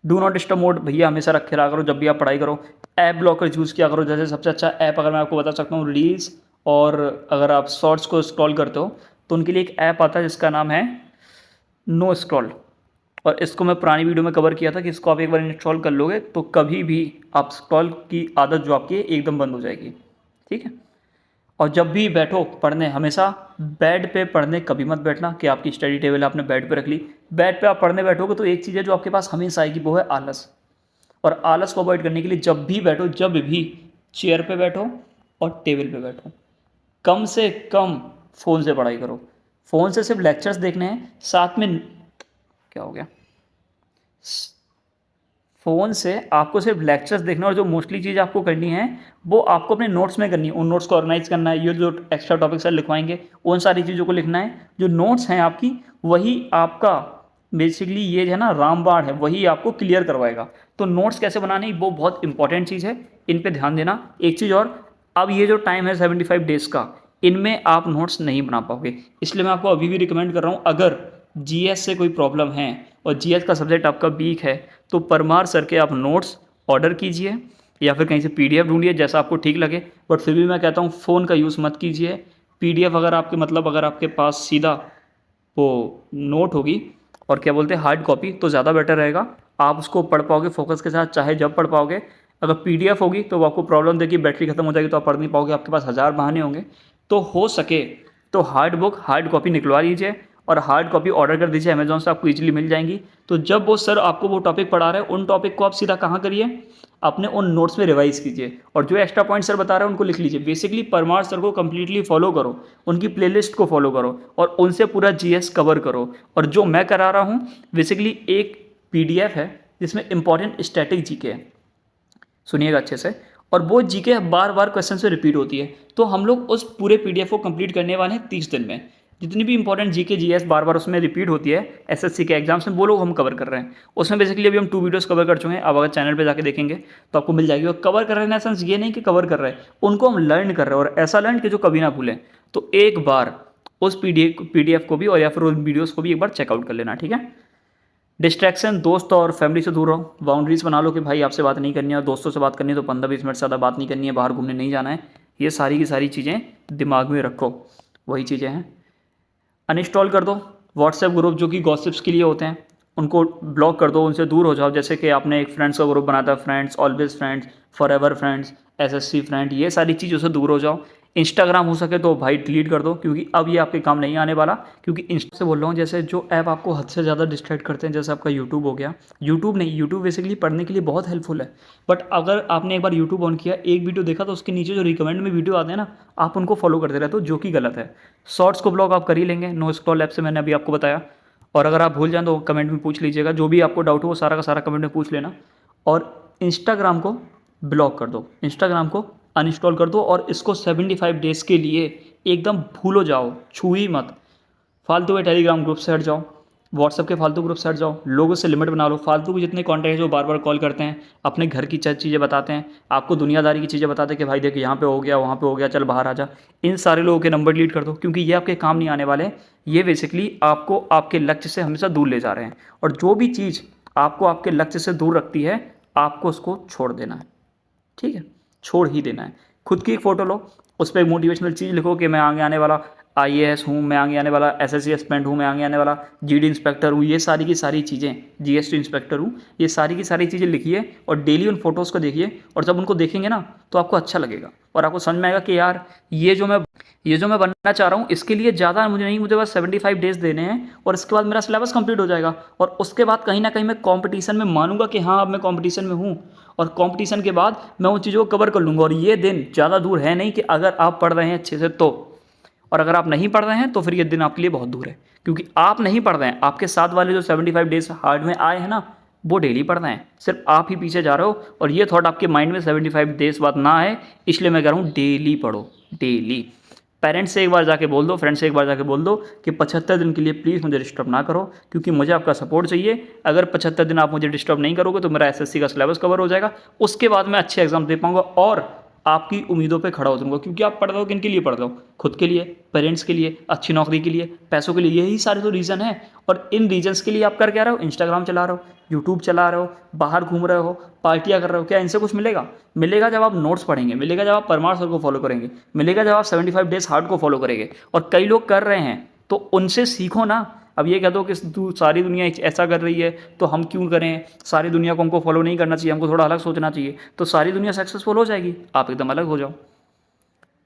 डू नॉट डिस्टर्ब मोड भैया हमेशा रखे रहा करो जब भी आप पढ़ाई करो। ऐप ब्लॉकर यूज़ किया करो, जैसे सबसे अच्छा ऐप अगर मैं आपको बता सकता हूँ रील्स, और अगर आप शॉर्ट्स को स्क्रॉल करते हो तो उनके लिए एक ऐप आता है जिसका नाम है नो स्क्रॉल, और इसको मैं पुरानी वीडियो में कवर किया था कि इसको आप एक बार इंस्टॉल कर लोगे तो कभी भी आप स्क्रॉल की आदत जो आपकी है एकदम बंद हो जाएगी। ठीक है, और जब भी बैठो पढ़ने, हमेशा बेड पे पढ़ने कभी मत बैठना कि आपकी स्टडी टेबल आपने बेड पे रख ली, बेड पे आप पढ़ने बैठोगे तो एक चीज़ है जो आपके पास हमेशा आएगी, वो है आलस। और आलस को अवॉइड करने के लिए जब भी बैठो, जब भी चेयर पे बैठो और टेबल पे बैठो, कम से कम फ़ोन से पढ़ाई करो। फ़ोन से सिर्फ लेक्चर्स देखने हैं, साथ में क्या हो गया, फ़ोन से आपको सिर्फ लेक्चर्स देखना, और जो मोस्टली चीज़ आपको करनी है वो आपको अपने नोट्स में करनी है, उन नोट्स को ऑर्गेनाइज करना है। ये जो एक्स्ट्रा टॉपिक सर लिखवाएंगे उन सारी चीज़ों को लिखना है, जो नोट्स हैं आपकी वही आपका बेसिकली ये है ना रामबाण है, वही आपको क्लियर करवाएगा। तो नोट्स कैसे बनाने वो बहुत इंपॉर्टेंट चीज़ है, इन पे ध्यान देना। एक चीज़ और, अब ये जो टाइम है 75 डेज़ का, इनमें आप नोट्स नहीं बना पाओगे, इसलिए मैं आपको अभी भी रिकमेंड कर रहा हूँ, अगर जीएस से कोई प्रॉब्लम है और जीएस का सब्जेक्ट आपका वीक है तो परमार सर के आप नोट्स ऑर्डर कीजिए या फिर कहीं से पीडीएफ ढूंढिए, जैसा आपको ठीक लगे। बट फिर भी मैं कहता हूँ फ़ोन का यूज़ मत कीजिए। पीडीएफ अगर आपके मतलब अगर आपके पास सीधा वो नोट होगी और क्या बोलते हैं हार्ड कॉपी, तो ज़्यादा बेटर रहेगा, आप उसको पढ़ पाओगे फोकस के साथ, चाहे जब पढ़ पाओगे। अगर पीडीएफ होगी तो वो आपको प्रॉब्लम देगी, बैटरी खत्म हो जाएगी तो आप पढ़ नहीं पाओगे, आपके पास 1000 बहाने होंगे। तो हो सके तो हार्ड बुक, हार्ड कॉपी निकलवा लीजिए और हार्ड कॉपी ऑर्डर कर दीजिए, अमेजोन से आपको इजीली मिल जाएंगी। तो जब वो सर आपको वो टॉपिक पढ़ा रहे हैं उन टॉपिक को आप सीधा कहाँ करिए, अपने उन नोट्स में रिवाइज कीजिए, और जो एक्स्ट्रा पॉइंट सर बता रहे हैं उनको लिख लीजिए। बेसिकली परमार सर को कंप्लीटली फॉलो करो, उनकी प्लेलिस्ट को फॉलो करो और उनसे पूरा जीएस कवर करो। और जो मैं करा रहा हूँ बेसिकली एक पीडीएफ है जिसमें इंपॉर्टेंट स्टैटिक जीके है, सुनिएगा अच्छे से, और वो जीके बार बार क्वेश्चन से रिपीट होती है। तो हम लोग उस पूरे पीडीएफ को कंप्लीट करने वाले हैं 30 दिन में। जितनी भी इंपॉर्टेंट जीके जीएस बार बार उसमें रिपीट होती है एसएससी के एग्जाम्स में, वो लोग हम कवर कर रहे हैं। उसमें बेसिकली अभी हम 2 वीडियोस कवर कर चुके हैं। अब अगर चैनल पे जाके देखेंगे तो आपको मिल जाएगी। और कवर कर रहे हैं सेंस ये नहीं कि कवर कर रहे हैं, उनको हम लर्न कर रहे हैं, और ऐसा लर्न कि जो कभी ना भूलें। तो एक बार उस पीडीएफ को भी और या फिर उन वीडियोज़ को भी एक बार चेकआउट कर लेना, ठीक है। डिस्ट्रैक्शन, दोस्त और फैमिली से दूर रहो। बाउंड्रीज बना लो कि भाई आपसे बात नहीं करनी है, और दोस्तों से बात करनी है तो 15-20 मिनट से ज़्यादा बात नहीं करनी है, बाहर घूमने नहीं जाना है। ये सारी की सारी चीज़ें दिमाग में रखो, वही चीज़ें हैं। अनइंस्टॉल कर दो व्हाट्सएप ग्रुप जो कि गॉसिप्स के लिए होते हैं, उनको ब्लॉक कर दो, उनसे दूर हो जाओ। जैसे कि आपने एक फ्रेंड्स का ग्रुप बना था, friends, always friends, forever friends, SSC friend, ये सारी चीज़ों से दूर हो जाओ। इंस्टाग्राम हो सके तो भाई डिलीट कर दो, क्योंकि अब ये आपके काम नहीं आने वाला। क्योंकि इंस्टा से बोल रहा हूँ, जैसे जो ऐप आपको हद से ज़्यादा डिस्ट्रैक्ट करते हैं, जैसे आपका यूट्यूब हो गया। यूट्यूब नहीं, यूट्यूब बेसिकली पढ़ने के लिए बहुत हेल्पफुल है, बट अगर आपने एक बार यूट्यूब ऑन किया, एक वीडियो देखा, तो उसके नीचे जो रिकमेंड में वीडियो आते हैं ना, आप उनको फॉलो करते रहते हो, जो कि गलत है। शॉर्ट्स को ब्लॉक आप कर ही लेंगे नो स्क्रॉल ऐप से, मैंने अभी आपको बताया। और अगर आप भूल जाएं तो कमेंट में पूछ लीजिएगा, जो भी आपको डाउट हो वो सारा का सारा कमेंट में पूछ लेना। और इंस्टाग्राम को ब्लॉक कर दो, इंस्टाग्राम को अनइंस्टॉल कर दो, और इसको 75 डेज़ के लिए एकदम भूलो जाओ, छू ही मत। फालतू के टेलीग्राम ग्रुप से हट जाओ, व्हाट्सएप के फालतू ग्रुप से हट जाओ, लोगों से लिमिट बना लो। फालतू के जितने कॉन्टैक्ट हैं जो बार बार कॉल करते हैं, अपने घर की चीज़ें बताते हैं, आपको दुनियादारी की चीज़ें बताते हैं कि भाई देख यहाँ पे हो गया, वहाँ पे हो गया, चल बाहर आ जा, इन सारे लोगों के नंबर डिलीट कर दो, क्योंकि ये आपके काम नहीं आने वाले। ये बेसिकली आपको आपके लक्ष्य से हमेशा दूर ले जा रहे हैं। और जो भी चीज़ आपको आपके लक्ष्य से दूर रखती है, आपको उसको छोड़ देना है, ठीक है, छोड़ ही देना है। खुद की एक फ़ोटो लो, उस पर एक मोटिवेशनल चीज़ लिखो कि मैं आगे आने वाला आईएएस हूँ, मैं आगे आने वाला एसएससी एस्पिरेंट हूँ, मैं आगे आने वाला जीडी इंस्पेक्टर हूँ, ये सारी की सारी चीज़ें, जीएसटी इंस्पेक्टर हूँ, ये सारी की सारी चीज़ें लिखिए और डेली उन फोटोज़ को देखिए। और जब उनको देखेंगे ना तो आपको अच्छा लगेगा, और आपको समझ में आएगा कि यार ये जो मैं बनना चाह रहा हूँ, इसके लिए ज़्यादा मुझे नहीं, मुझे बस 75 डेज़ देने हैं, और इसके बाद मेरा सिलेबस कंप्लीट हो जाएगा। और उसके बाद कहीं ना कहीं मैं कंपटीशन में मानूंगा कि हाँ अब मैं कंपटीशन में हूँ, और कंपटीशन के बाद मैं उन चीज़ों को कवर कर लूँगा। और ये दिन ज़्यादा दूर है नहीं कि अगर आप पढ़ रहे हैं अच्छे से तो, और अगर आप नहीं पढ़ रहे हैं तो फिर ये दिन आपके लिए बहुत दूर है। क्योंकि आप नहीं पढ़ रहे हैं, आपके साथ वाले जो 75 डेज हार्ड में आए हैं ना, वो डेली पढ़ रहे हैं, सिर्फ आप ही पीछे जा रहे हो। और ये थॉट आपके माइंड में 75 डेज बाद ना आए, इसलिए मैं कह रहा हूँ डेली पढ़ो, डेली। पेरेंट्स से एक बार जाके बोल दो, फ्रेंड्स से एक बार जाके बोल दो कि 75 दिन के लिए प्लीज़ मुझे डिस्टर्ब ना करो, क्योंकि मुझे आपका सपोर्ट चाहिए। अगर 75 दिन आप मुझे डिस्टर्ब नहीं करोगे तो मेरा एसएससी का सिलेबस कवर हो जाएगा, उसके बाद मैं अच्छे एग्जाम दे पाऊंगा और आपकी उम्मीदों पे खड़ा हो जाऊंगा। क्योंकि आप पढ़ रहे हो किन के लिए पढ़ रहे हो? खुद के लिए, पेरेंट्स के लिए, अच्छी नौकरी के लिए, पैसों के लिए, यही सारे तो रीज़न है। और इन रीजन्स के लिए आप कर क्या रहे हो? इंस्टाग्राम चला रहे हो, यूट्यूब चला रहे हो, बाहर घूम रहे हो, पार्टियां कर रहे हो। क्या इनसे कुछ मिलेगा? मिलेगा जब आप नोट्स पढ़ेंगे, मिलेगा जब आप परमार सर को फॉलो करेंगे, मिलेगा जब आप 75 डेज हार्ड को फॉलो करेंगे। और कई लोग कर रहे हैं तो उनसे सीखो ना। अब ये कह दो कि सारी दुनिया ऐसा कर रही है तो हम क्यों करें, सारी दुनिया को हमको फॉलो नहीं करना चाहिए, हमको थोड़ा अलग सोचना चाहिए, तो सारी दुनिया सक्सेसफुल हो जाएगी, आप एकदम अलग हो जाओ।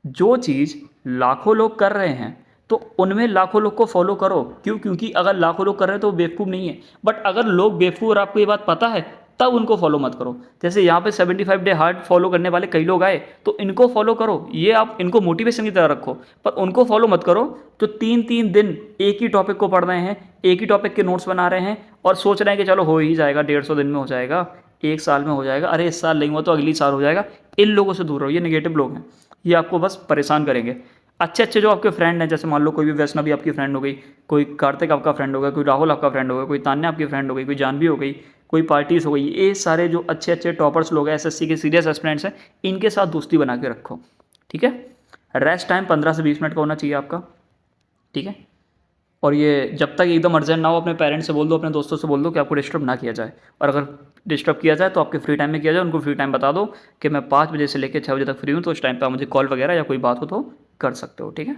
जो चीज़ लाखों लोग कर रहे हैं तो उनमें लाखों लोग को फॉलो करो। क्यों? क्योंकि अगर लाखों लोग कर रहे हैं तो बेवकूफ़ नहीं है। बट अगर लोग बेवकूफ़ और आपको ये बात पता है तब उनको फॉलो मत करो। जैसे यहाँ पे 75 डे हार्ड फॉलो करने वाले कई लोग आए तो इनको फॉलो करो, ये आप इनको मोटिवेशन की तरह रखो, पर उनको फॉलो मत करो तो 3-3 दिन एक ही टॉपिक को पढ़ रहे हैं, एक ही टॉपिक के नोट्स बना रहे हैं और सोच रहे हैं कि चलो हो ही जाएगा, 150 दिन में हो जाएगा, 1 साल में हो जाएगा, अरे इस साल नहीं हुआ तो अगली साल हो जाएगा। इन लोगों से दूर रहो, ये नेगेटिव लोग हैं, ये आपको बस परेशान करेंगे। अच्छे अच्छे जो आपके फ्रेंड हैं, जैसे मान लो कोई भी वैष्णवी आपकी फ्रेंड हो गई, कोई कार्तिक आपका फ्रेंड हो गया, कोई राहुल आपका फ्रेंड हो गया, कोई तान्या आपकी फ्रेंड हो गई, कोई जानवी हो गई, कोई पार्टीज हो गई, ये सारे जो अच्छे अच्छे टॉपर्स लोग हैं, एसएससी के सीरियस एस्पिरेंट्स हैं, इनके साथ दोस्ती बना के रखो, ठीक है। रेस्ट टाइम 15 से 20 मिनट का होना चाहिए आपका, ठीक है। और ये जब तक एकदम अर्जेंट ना हो, अपने पेरेंट्स से बोल दो, अपने दोस्तों से बोल दो कि आपको डिस्टर्ब ना किया जाए। और अगर डिस्टर्ब किया जाए तो आपके फ्री टाइम में किया जाए। उनको फ्री टाइम बता दो कि मैं 5 बजे से लेकर 6 बजे तक फ्री हूँ, तो उस टाइम पे आप मुझे कॉल वगैरह या कोई बात हो तो कर सकते हो, ठीक है।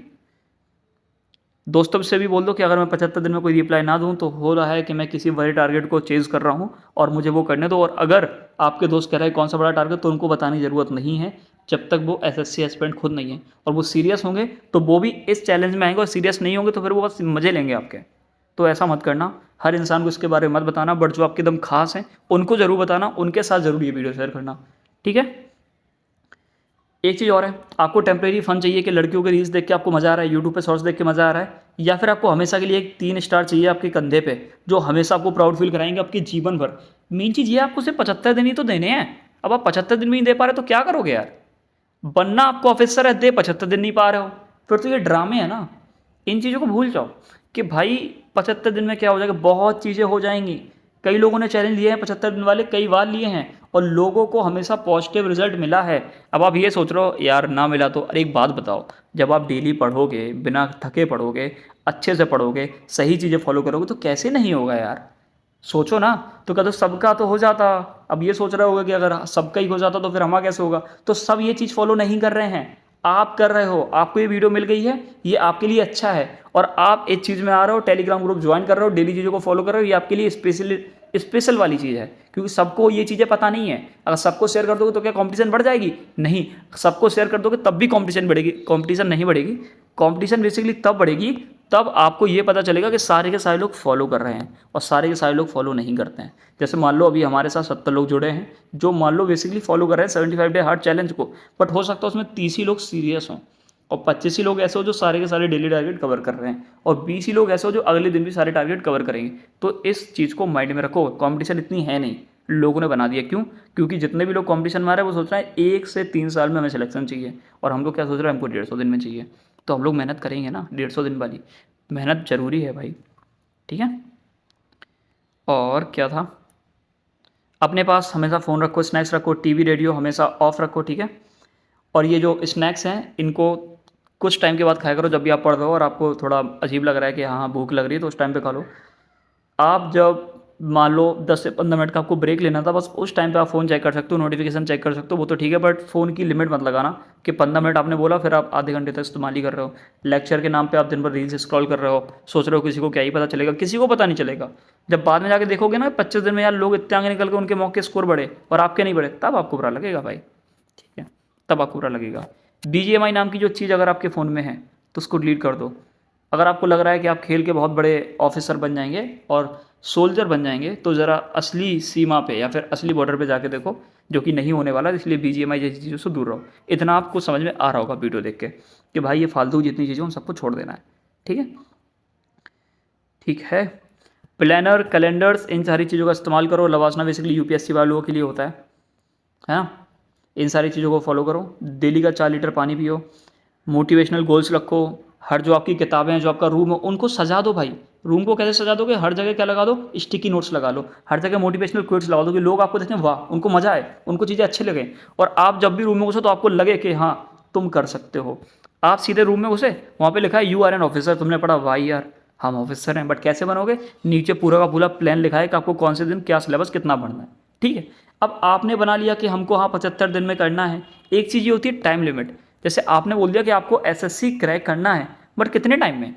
दोस्तों से भी बोल दो कि अगर मैं 75 दिन में कोई रिप्लाई ना दूं तो हो रहा है कि मैं किसी बड़े टारगेट को चेज़ कर रहा हूं और मुझे वो करने दो। और अगर आपके दोस्त कह रहे हैं कौन सा बड़ा टारगेट, तो उनको बताने की ज़रूरत नहीं है जब तक वो एसएससी एस्पिरेंट खुद नहीं है। और वो सीरियस होंगे तो वो भी इस चैलेंज में आएंगे, और सीरियस नहीं होंगे तो फिर वो बस मज़े लेंगे आपके। तो ऐसा मत करना, हर इंसान को इसके बारे में मत बताना, बट जो आपके एकदम खास हैं उनको ज़रूर बताना, उनके साथ ज़रूर ये वीडियो शेयर करना, ठीक है। एक चीज़ और है, आपको टेम्प्रेरी फन चाहिए कि लड़कियों के रील्स देख के आपको मज़ा आ रहा है, यूट्यूब पे शॉर्ट्स देख के मज़ा आ रहा है, या फिर आपको हमेशा के लिए एक 3 स्टार चाहिए आपके कंधे पे, जो हमेशा आपको प्राउड फील कराएंगे आपके जीवन भर। मेन चीज़ ये, आपको सिर्फ 75 दिन ही तो देने हैं, अब आप 75 दिन भी नहीं दे पा रहे तो क्या करोगे यार? बनना आपको ऑफिसर है, दे 75 दिन नहीं पा रहे हो, फिर तो ये ड्रामे है ना। इन चीज़ों को भूल जाओ कि भाई 75 दिन में क्या हो जाएगा, बहुत चीज़ें हो जाएंगी। कई लोगों ने चैलेंज लिए हैं 75 दिन वाले, कई बार लिए हैं और लोगों को हमेशा पॉजिटिव रिजल्ट मिला है। अब आप ये सोच रहे हो यार ना मिला तो, अरे एक बात बताओ, जब आप डेली पढ़ोगे, बिना थके पढ़ोगे, अच्छे से पढ़ोगे, सही चीज़ें फॉलो करोगे तो कैसे नहीं होगा यार? सोचो ना। तो क्या तो सबका तो हो जाता। अब ये सोच रहे होगा कि अगर सबका ही हो जाता तो फिर हमारा कैसे होगा? तो सब ये चीज़ फॉलो नहीं कर रहे हैं, आप कर रहे हो, आपको ये वीडियो मिल गई है, ये आपके लिए अच्छा है और आप इस चीज़ में आ रहे हो, टेलीग्राम ग्रुप ज्वाइन कर रहे हो, डेली चीज़ों को फॉलो कर रहे हो, ये आपके लिए स्पेशल वाली चीज़ है, क्योंकि सबको ये चीज़ें पता नहीं है। अगर सबको शेयर कर दोगे तो क्या कंपटीशन बढ़ जाएगी? नहीं। सबको शेयर कर दोगे तब भी कंपटीशन बढ़ेगी, कंपटीशन नहीं बढ़ेगी। कंपटीशन बेसिकली तब बढ़ेगी तब आपको ये पता चलेगा कि सारे के सारे लोग फॉलो कर रहे हैं और सारे के सारे लोग फॉलो नहीं करते हैं। जैसे मान लो अभी हमारे साथ 70 लोग जुड़े हैं जो मान लो बेसिकली फॉलो कर रहे हैं 75 डे हार्ड चैलेंज को, बट हो सकता है उसमें 30 ही लोग सीरियस हों और 25 ही लोग ऐसे हो जो सारे के सारे डेली टारगेट कवर कर रहे हैं और 20 ही लोग ऐसे हो जो अगले दिन भी सारे टारगेट कवर करेंगे। तो इस चीज़ को माइंड में रखो, कॉम्पिटिशन इतनी है नहीं, लोगों ने बना दिया। क्यों? क्योंकि जितने भी लोग कॉम्पिटिशन में आ रहे हैं वो सोच रहे हैं 1 से 3 साल में हमें सिलेक्शन चाहिए और हम लोग क्या सोच रहे हैं, हमको 150 दिन में चाहिए। तो हम लोग मेहनत करेंगे ना, 150 दिन वाली मेहनत ज़रूरी है भाई, ठीक है। और क्या था, अपने पास हमेशा फ़ोन रखो, स्नैक्स रखो, टीवी रेडियो हमेशा ऑफ रखो, ठीक है। और ये जो स्नैक्स हैं इनको कुछ टाइम के बाद खाया करो, जब भी आप पढ़ रहे हो और आपको थोड़ा अजीब लग रहा है कि हाँ भूख लग रही है तो उस टाइम पे खा लो। आप जब मान लो 10 से 15 मिनट का आपको ब्रेक लेना था, बस उस टाइम पे आप फ़ोन चेक कर सकते हो, नोटिफिकेशन चेक कर सकते हो, वो तो ठीक है, बट फ़ोन की लिमिट मत लगाना कि 15 मिनट आपने बोला फिर आप आधे घंटे तक इस्तेमाल ही कर रहे हो। लेक्चर के नाम पे आप दिन भर रील्स स्क्रॉल कर रहे हो, सोच रहे हो किसी को क्या ही पता चलेगा, किसी को पता नहीं चलेगा। जब बाद में जाके देखोगे ना 25 दिन में यार लोग इतने आगे निकल के उनके मौके स्कोर बढ़े और आपके नहीं बढ़े, तब आपको बुरा लगेगा भाई, ठीक है, तब आपको बुरा लगेगा। BGMI नाम की जो चीज़ अगर आपके फ़ोन में है तो उसको डिलीट कर दो। अगर आपको लग रहा है कि आप खेल के बहुत बड़े ऑफिसर बन जाएंगे और सोल्जर बन जाएंगे तो ज़रा असली सीमा पे या फिर असली बॉर्डर पे जाके देखो, जो कि नहीं होने वाला, इसलिए BGMI जैसी चीज़ों से दूर रहो। इतना आपको समझ में आ रहा होगा वीडियो देख के कि भाई ये फालतू जितनी चीज़ें उन सबको छोड़ देना है, ठीक है। ठीक है, प्लानर, कैलेंडर्स, इन सारी चीज़ों का इस्तेमाल करो। लवासना बेसिकली UPSC वालों के लिए होता है ना। इन सारी चीज़ों को फॉलो करो। डेली का 4 लीटर पानी पियो। मोटिवेशनल गोल्स रखो। हर जो आपकी किताबें हैं, जो आपका रूम हो, उनको सजा दो भाई। रूम को कैसे सजा दोगे? हर जगह क्या लगा दो? स्टिकी नोट्स लगा लो। हर जगह मोटिवेशनल कोट्स लगा दो कि लोग आपको देखें, वाह, उनको मजा आए, उनको चीज़ें अच्छी लगे और आप जब भी रूम में घुसो तो आपको लगे कि हाँ तुम कर सकते हो। आप सीधे रूम में घुसे, वहाँ पे लिखा है यू आर एन ऑफिसर, तुमने पढ़ा भाई यार हम ऑफिसर हैं, बट कैसे बनोगे? नीचे पूरा का पूरा प्लान लिखा है कि आपको कौन से दिन क्या सिलेबस कितना पढ़ना है, ठीक है। अब आपने बना लिया कि हमको हाँ 75 दिन में करना है। एक चीज़ ये होती है टाइम लिमिट। जैसे आपने बोल दिया कि आपको SSC क्रैक करना है, बट कितने टाइम में?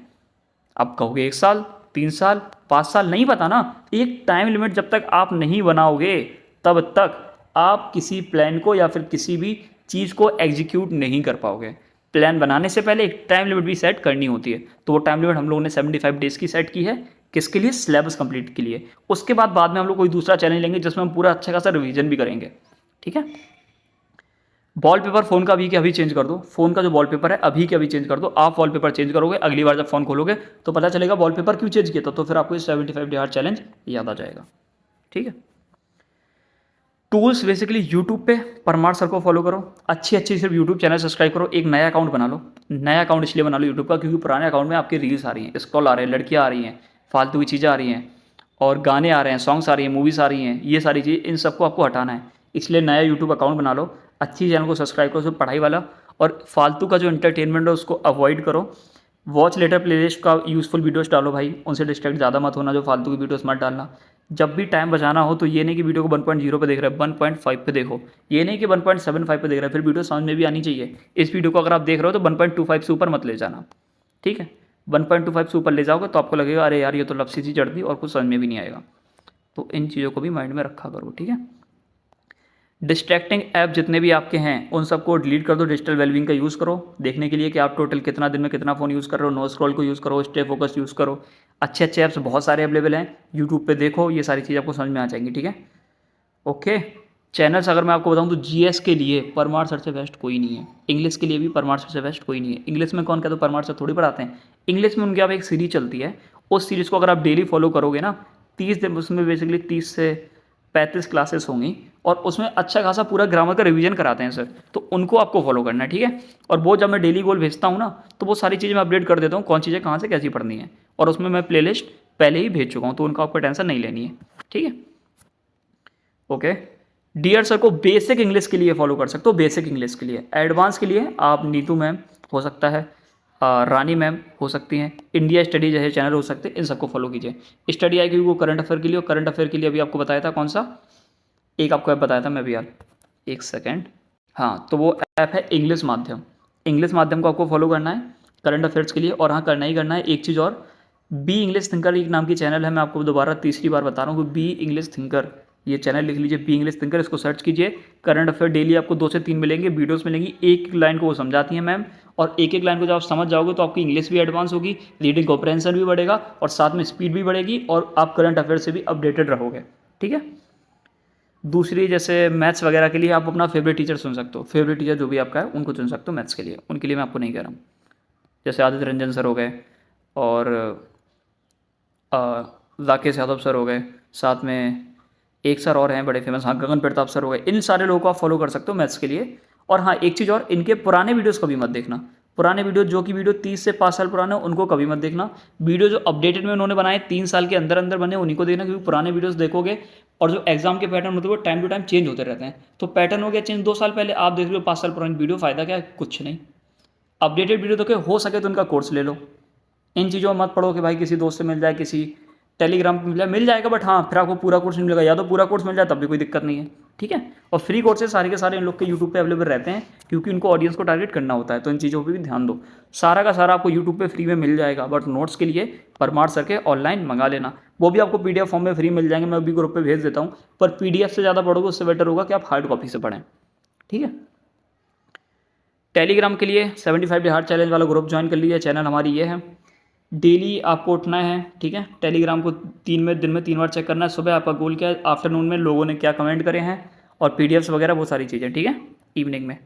आप कहोगे 1 साल, 3 साल, 5 साल, नहीं पता ना। एक टाइम लिमिट जब तक आप नहीं बनाओगे तब तक आप किसी प्लान को या फिर किसी भी चीज़ को एग्जीक्यूट नहीं कर पाओगे। प्लान बनाने से पहले एक टाइम लिमिट भी सेट करनी होती है, तो वो टाइम लिमिट हम लोगों ने 75 डेज़ की सेट की है। किसके लिए? सिलेबस कंप्लीट के लिए। उसके बाद में हम लोग कोई दूसरा चैलेंज लेंगे जिसमें हम पूरा अच्छा खासा रिवीजन भी करेंगे, ठीक है। वॉलपेपर फ़ोन का अभी के अभी चेंज कर दो। फ़ोन का जो वॉलपेपर है अभी के अभी चेंज कर दो। आप वॉलपेपर चेंज करोगे, अगली बार जब फ़ोन खोलोगे तो पता चलेगा वॉलपेपर क्यों चेंज किया था, तो फिर आपको 75 डे हार्ड चैलेंज याद आ जाएगा, ठीक है। टूल्स बेसिकली यूट्यूब पे परमार सर को फॉलो करो। अच्छी अच्छी सिर्फ यूट्यूब चैनल सब्सक्राइब करो। एक नया अकाउंट बना लो। नया अकाउंट इसलिए बना लो यूट्यूब का क्योंकि पुराने अकाउंट में आपकी रील्स आ रही हैं, स्क्रॉल आ रहे हैं, लड़कियाँ आ रही हैं, फालतू की चीज़ें आ रही हैं और गाने आ रहे हैं, सॉन्ग्स आ रही हैं, मूवीज़ आ रही हैं, ये सारी चीज़, इन सबको आपको हटाना है। इसलिए नया यूट्यूब अकाउंट बना लो। अच्छी चैनल को सब्सक्राइब करो, सिर्फ पढ़ाई वाला, और फालतू का जो एंटरटेनमेंट है उसको अवॉइड करो। वॉच लेटर प्लेलिस्ट का यूज़फुल वीडियोस डालो भाई, उनसे डिस्ट्रैक्ट ज़्यादा मत होना, जो फालतू की वीडियोस मत डालना। जब भी टाइम बचाना हो तो ये नहीं कि वीडियो को 1.0 पे देख रहे हैं, 1.5 पे देखो। ये नहीं कि 1.75 पे देख रहे हैं, फिर वीडियो समझ में भी आनी चाहिए। इस वीडियो को अगर आप देख रहे हो तो 1.25 से ऊपर मत ले जाना, ठीक है। 1.25 से ऊपर ले जाओगे तो आपको लगेगा अरे यार ये तो लपसी सी चढ़ दी और कुछ समझ में भी नहीं आएगा। तो इन चीज़ों को भी माइंड में रखा करो, ठीक है। डिस्ट्रैक्टिंग ऐप जितने भी आपके हैं उन सबको डिलीट कर दो। डिजिटल वेलबींग का यूज़ करो देखने के लिए कि आप टोटल कितना दिन में कितना फ़ोन यूज़ कर रहे हो। नो स्क्रॉल को यूज़ करो, स्टे फोकस यूज़ करो। अच्छे अच्छे ऐप्स बहुत सारे अवेलेबल हैं, यूट्यूब पे देखो, ये सारी चीज़ आपको समझ में आ जाएंगी, ठीक है। ओके, चैनल्स अगर मैं आपको बताऊं तो GS के लिए परमार सर से बेस्ट कोई नहीं है। इंग्लिश के लिए भी परमार सर से बेस्ट कोई नहीं है। इंग्लिश में कौन कहता है परमार सर थोड़ी पढ़ाते हैं। इंग्लिश में उनके आप एक सीरीज चलती है, उस सीरीज़ को अगर आप डेली फॉलो करोगे ना, 30 दिन उसमें बेसिकली 30 से 35 क्लासेस होंगी और उसमें अच्छा खासा पूरा ग्रामर का रिवीजन कराते हैं सर, तो उनको आपको फॉलो करना है, ठीक है। और वो जब मैं डेली गोल भेजता हूँ ना, तो वो सारी चीज़ें मैं अपडेट कर देता हूँ, कौन चीज़ें कहाँ से कैसी पढ़नी है, और उसमें मैं प्लेलिस्ट पहले ही भेज चुका हूँ, तो उनका आपको टेंशन नहीं लेनी है, ठीक है। ओके, डियर सर को बेसिक इंग्लिश के लिए फॉलो कर सकते हो, बेसिक इंग्लिश के लिए। एडवांस के लिए आप नीतू मैम हो सकता है, रानी मैम हो सकती हैं, इंडिया स्टडी जैसे चैनल हो सकते हैं, इन सबको फॉलो कीजिए। स्टडी आएगी वो करंट अफेयर के लिए, और करंट अफेयर के लिए अभी आपको बताया था कौन सा, एक आपको ऐप बताया था मैं भी यार, एक सेकेंड, हाँ, तो वो ऐप है इंग्लिश माध्यम। इंग्लिश माध्यम को आपको फॉलो करना है करंट अफेयर्स के लिए। और हाँ, करना ही करना है एक चीज़ और, बी इंग्लिश थिंकर एक नाम की चैनल है, मैं आपको दोबारा तीसरी बार बता रहा हूँ कि बी इंग्लिश थिंकर, ये चैनल लिख लीजिए, बी इंग्लिश थिंकर, इसको सर्च कीजिए। करंट अफेयर डेली आपको 2 से 3 मिलेंगे, वीडियोस मिलेंगी, एक एक लाइन को वो समझाती हैं मैम, और एक एक लाइन को जब आप समझ जाओगे तो आपकी इंग्लिश भी एडवांस होगी, रीडिंग कॉम्प्रहेंशन भी बढ़ेगा, और साथ में स्पीड भी बढ़ेगी, और आप करंट अफेयर से भी अपडेटेड रहोगे, ठीक है। दूसरी, जैसे मैथ्स वगैरह के लिए आप अपना फेवरेट टीचर चुन सकते हो, फेवरेट टीचर जो भी आपका है उनको चुन सकते हो मैथ्स के लिए, उनके लिए मैं आपको नहीं कह रहा हूँ। जैसे आदित्य रंजन सर हो गए, और राकेश यादव सर हो गए, साथ में एक सर और हैं बड़े फेमस, हाँ, गगन प्रताप सर हो गए, इन सारे लोगों को आप फॉलो कर सकते हो मैथ्स के लिए। और हाँ, एक चीज़ और, इनके पुराने वीडियोस कभी मत देखना, पुराने वीडियो जो कि वीडियो 30 से 5 साल पुराने उनको कभी मत देखना। वीडियो जो अपडेटेड में उन्होंने बनाए 3 साल के अंदर अंदर बने, उन्हीं को देखना, क्योंकि पुराने वीडियोस देखोगे और जो एग्जाम के पैटर्न होते हैं वो टाइम टू टाइम चेंज होते रहते हैं। तो पैटर्न हो गया चेंज 2 साल पहले, आप देख रहे हो 5 साल पुरानी वीडियो, फायदा क्या है, कुछ नहीं। अपडेटेड वीडियो देखो, हो सके तो उनका कोर्स ले लो। इन चीज़ों में मत पढ़ो कि भाई किसी दोस्त से मिल जाए, किसी टेलीग्राम पर मिल जाएगा, बट हाँ, फिर आपको पूरा कोर्स नहीं मिलेगा, या तो पूरा कोर्स मिल जाए तब भी कोई दिक्कत नहीं है, ठीक है। और फ्री कोर्सेज सारे के सारे इन लोग के यूट्यूब पे अवेलेबल रहते हैं, क्योंकि उनको ऑडियंस को टारगेट करना होता है, तो इन चीज़ों पे भी ध्यान दो। सारा का सारा आपको यूट्यूब पे फ्री में मिल जाएगा, बट नोट्स के लिए परमार सर के ऑनलाइन मंगा लेना, वो भी आपको PDF फॉर्म में फ्री मिल जाएंगे, मैं अभी ग्रुप पे भेज देता हूँ। पर PDF से ज़्यादा पढ़ोगे उससे बेटर होगा कि आप हार्ड कॉपी से पढ़ें, ठीक है। टेलीग्राम के लिए 75 डे हार्ड चैलेंज वाला ग्रुप ज्वाइन कर लीजिए, चैनल हमारी ये है। डेली आपको उठना है, ठीक है। टेलीग्राम को दिन में 3 बार चेक करना है, सुबह आपका गोल क्या है, आफ्टरनून में लोगों ने क्या कमेंट करे हैं, और PDFs वगैरह वो सारी चीज़ें, ठीक है। इवनिंग में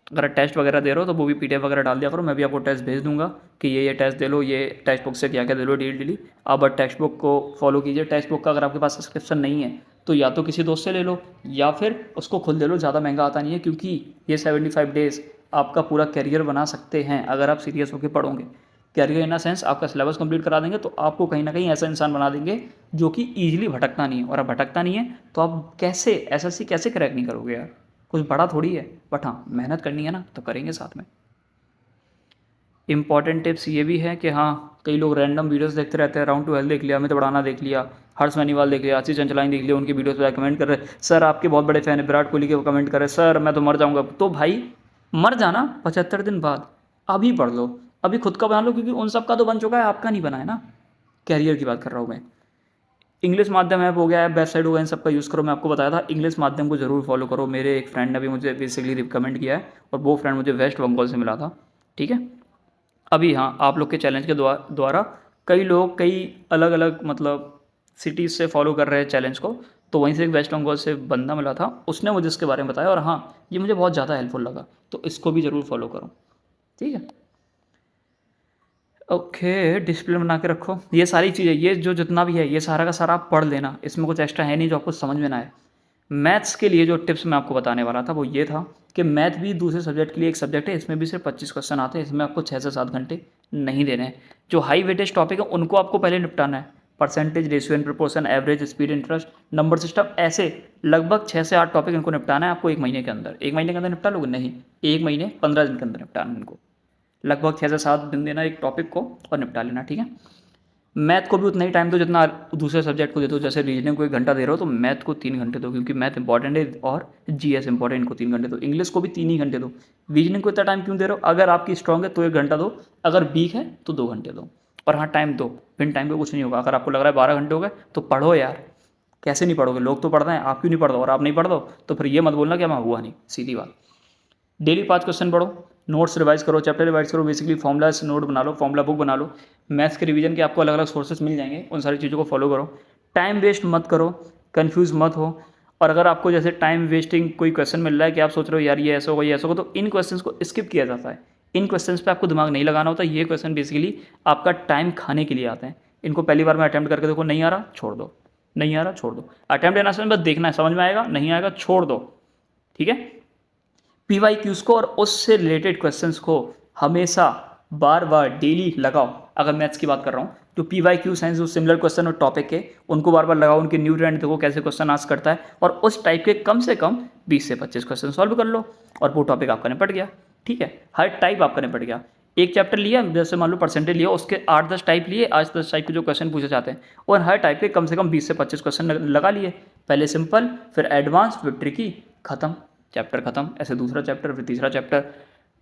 अगर टेस्ट वगैरह दे रहे हो तो वो भी PDF वगैरह डाल दिया करो, मैं भी आपको टेस्ट भेज दूंगा कि ये टेस्ट दे लो, ये टेक्स्ट बुक से क्या क्या दे लो डेली। आप बट टेक्स्ट बुक को फॉलो कीजिए। टेक्स्ट बुक का अगर आपके पास सब्सक्रिप्शन नहीं है तो या तो किसी दोस्त से ले लो, या फिर उसको खुद ले लो, ज़्यादा महंगा आता नहीं है, क्योंकि ये 75 डेज़ आपका पूरा करियर बना सकते हैं अगर आप सीरियस होकर पढ़ोगे। करियर इन अ सेंस आपका सिलेबस कंप्लीट करा देंगे, तो आपको कहीं ना कहीं ऐसा इंसान बना देंगे जो कि ईजिली भटकता नहीं है, और अब भटकता नहीं है तो आप कैसे SSC कैसे क्रैक नहीं करोगे यार, कुछ बड़ा थोड़ी है। बट हाँ, मेहनत करनी है ना, तो करेंगे साथ में। इंपॉर्टेंट टिप्स ये भी है कि हाँ, कई लोग रैंडम वीडियोस देखते रहते हैं, राउंड टू हेल्थ देख लिया, अमित बढ़ाना देख लिया, हर्ष मैनीवाल देख लिया, आशीष चंचलानी देख लिया, उनकी वीडियोस पर कमेंट कर रहे, सर आपके बहुत बड़े फैन है, विराट कोहली के, वो कमेंट कर रहे, सर मैं तो मर जाऊँगा। तो भाई मर जाना 75 दिन बाद, अभी पढ़ लो, अभी खुद का बना लो, क्योंकि उन सब का तो बन चुका है, आपका नहीं बना है ना। कैरियर की बात कर रहा हूँ मैं। इंग्लिश माध्यम ऐप हो गया है, वेबसाइट हो गया, इन सब का यूज़ करो। मैं आपको बताया था इंग्लिश माध्यम को जरूर फॉलो करो। मेरे एक फ्रेंड ने भी मुझे बेसिकली रिकमेंड किया है, और वो फ्रेंड मुझे वेस्ट बंगाल से मिला था, ठीक है। अभी हाँ, आप लोग के चैलेंज के द्वारा कई लोग कई अलग अलग मतलब सिटीज़ से फॉलो कर रहे हैं चैलेंज को, तो वहीं से एक वेस्ट बंगाल से बंदा मिला था, उसने मुझे इसके बारे में बताया, और हाँ, ये मुझे बहुत ज़्यादा हेल्पफुल लगा, तो इसको भी ज़रूर फॉलो करो, ठीक है। ओके, डिसिप्लिन बना के रखो। ये सारी चीज़ें, ये जो जितना भी है, ये सारा का सारा आप पढ़ लेना, इसमें कुछ एक्स्ट्रा है नहीं जो आपको समझ में ना आए। मैथ्स के लिए जो टिप्स मैं आपको बताने वाला था वो ये था कि मैथ भी दूसरे सब्जेक्ट के लिए एक सब्जेक्ट है, इसमें भी सिर्फ 25 क्वेश्चन आते हैं, इसमें आपको 6 से 7 घंटे नहीं देने हैं। जो हाई वेटेज टॉपिक है उनको आपको पहले निपटाना है, percentage, ratio and proportion, average, speed, interest, number system, ऐसे लगभग 6 से 8 टॉपिक इनको निपटाना है आपको 1 महीने के अंदर। 1 महीने के अंदर निपटा लोगे? नहीं, 1 महीने 15 दिन के अंदर निपटाना है इनको, लगभग 6 से 7 दिन देना एक टॉपिक को और निपटा लेना, ठीक है। मैथ को भी उतना ही टाइम दो जितना दूसरे सब्जेक्ट को देते हो। जैसे रीजनिंग को 1 घंटा दे रहे हो तो मैथ को 3 घंटे दो, क्योंकि मैथ इंपॉर्टेंट है और GS इंपॉर्टेंट, इनको 3 घंटे दो। इंग्लिश को भी 3 ही घंटे दो। रीजनिंग को इतना टाइम क्यों दे रहे हो? अगर आपकी स्ट्रॉन्ग है तो 1 घंटा दो, अगर वीक है तो 2 घंटे दो। और हाँ, टाइम दो, बिन टाइम पे कुछ नहीं होगा। अगर आपको लग रहा है 12 घंटे हो गए तो पढ़ो यार, कैसे नहीं पढ़ोगे? लोग तो पढ़ रहे हैं, आप क्यों नहीं पढ़ दो? और आप नहीं पढ़ दो तो फिर ये मत बोलना कि मैं हुआ नहीं, सीधी बात। डेली 5 क्वेश्चन पढ़ो, नोट्स रिवाइज करो, चैप्टर रिवाइज करो, बेसिकली फॉर्मूला नोट बना लो, फॉर्मूला बुक बना लो। मैथ्स के रिवीजन के आपको अलग अलग सोर्सेस मिल जाएंगे, उन सारी चीज़ों को फॉलो करो। टाइम वेस्ट मत करो, कन्फ्यूज़ मत हो। और अगर आपको जैसे टाइम वेस्टिंग कोई क्वेश्चन मिल रहा है कि आप सोच रहे हो यार ये ऐसा होगा, ये ऐसा होगा, तो इन क्वेश्चंस को स्किप किया जाता है। इन क्वेश्चंस पे आपको दिमाग नहीं लगाना होता। ये क्वेश्चन बेसिकली आपका टाइम खाने के लिए आते हैं। इनको पहली बार में अटैम्प्ट करके देखो, नहीं आ रहा, छोड़ दो, नहीं आ रहा छोड़ दो। अटेम्प्ट एंड असाइनमेंट बस देखना है, समझ में आएगा, नहीं आएगा छोड़ दो, ठीक है। PYQs को और उससे रिलेटेड क्वेश्चंस को हमेशा बार बार डेली लगाओ। अगर मैथ्स की बात कर रहा हूँ, जो PYQs हैं, जो सिमिलर क्वेश्चन और टॉपिक के, उनको बार बार लगाओ, उनके न्यू ट्रेंड देखो कैसे क्वेश्चन आस्क करता है, और उस टाइप के कम से कम 20 से 25 क्वेश्चन सॉल्व कर लो, और वो टॉपिक आपका निपट गया, ठीक है। हर टाइप आपका निपट गया। एक चैप्टर लिया, जैसे मान लो परसेंटेज लिया, उसके 8-10 टाइप लिए, आज 10 टाइप के जो क्वेश्चन पूछे जाते हैं, और हर टाइप के कम से कम 20 से 25 क्वेश्चन लगा लिए। पहले सिंपल, फिर एडवांस, फिर ट्रिकी, खत्म, चैप्टर खत्म। ऐसे दूसरा चैप्टर, फिर तीसरा चैप्टर।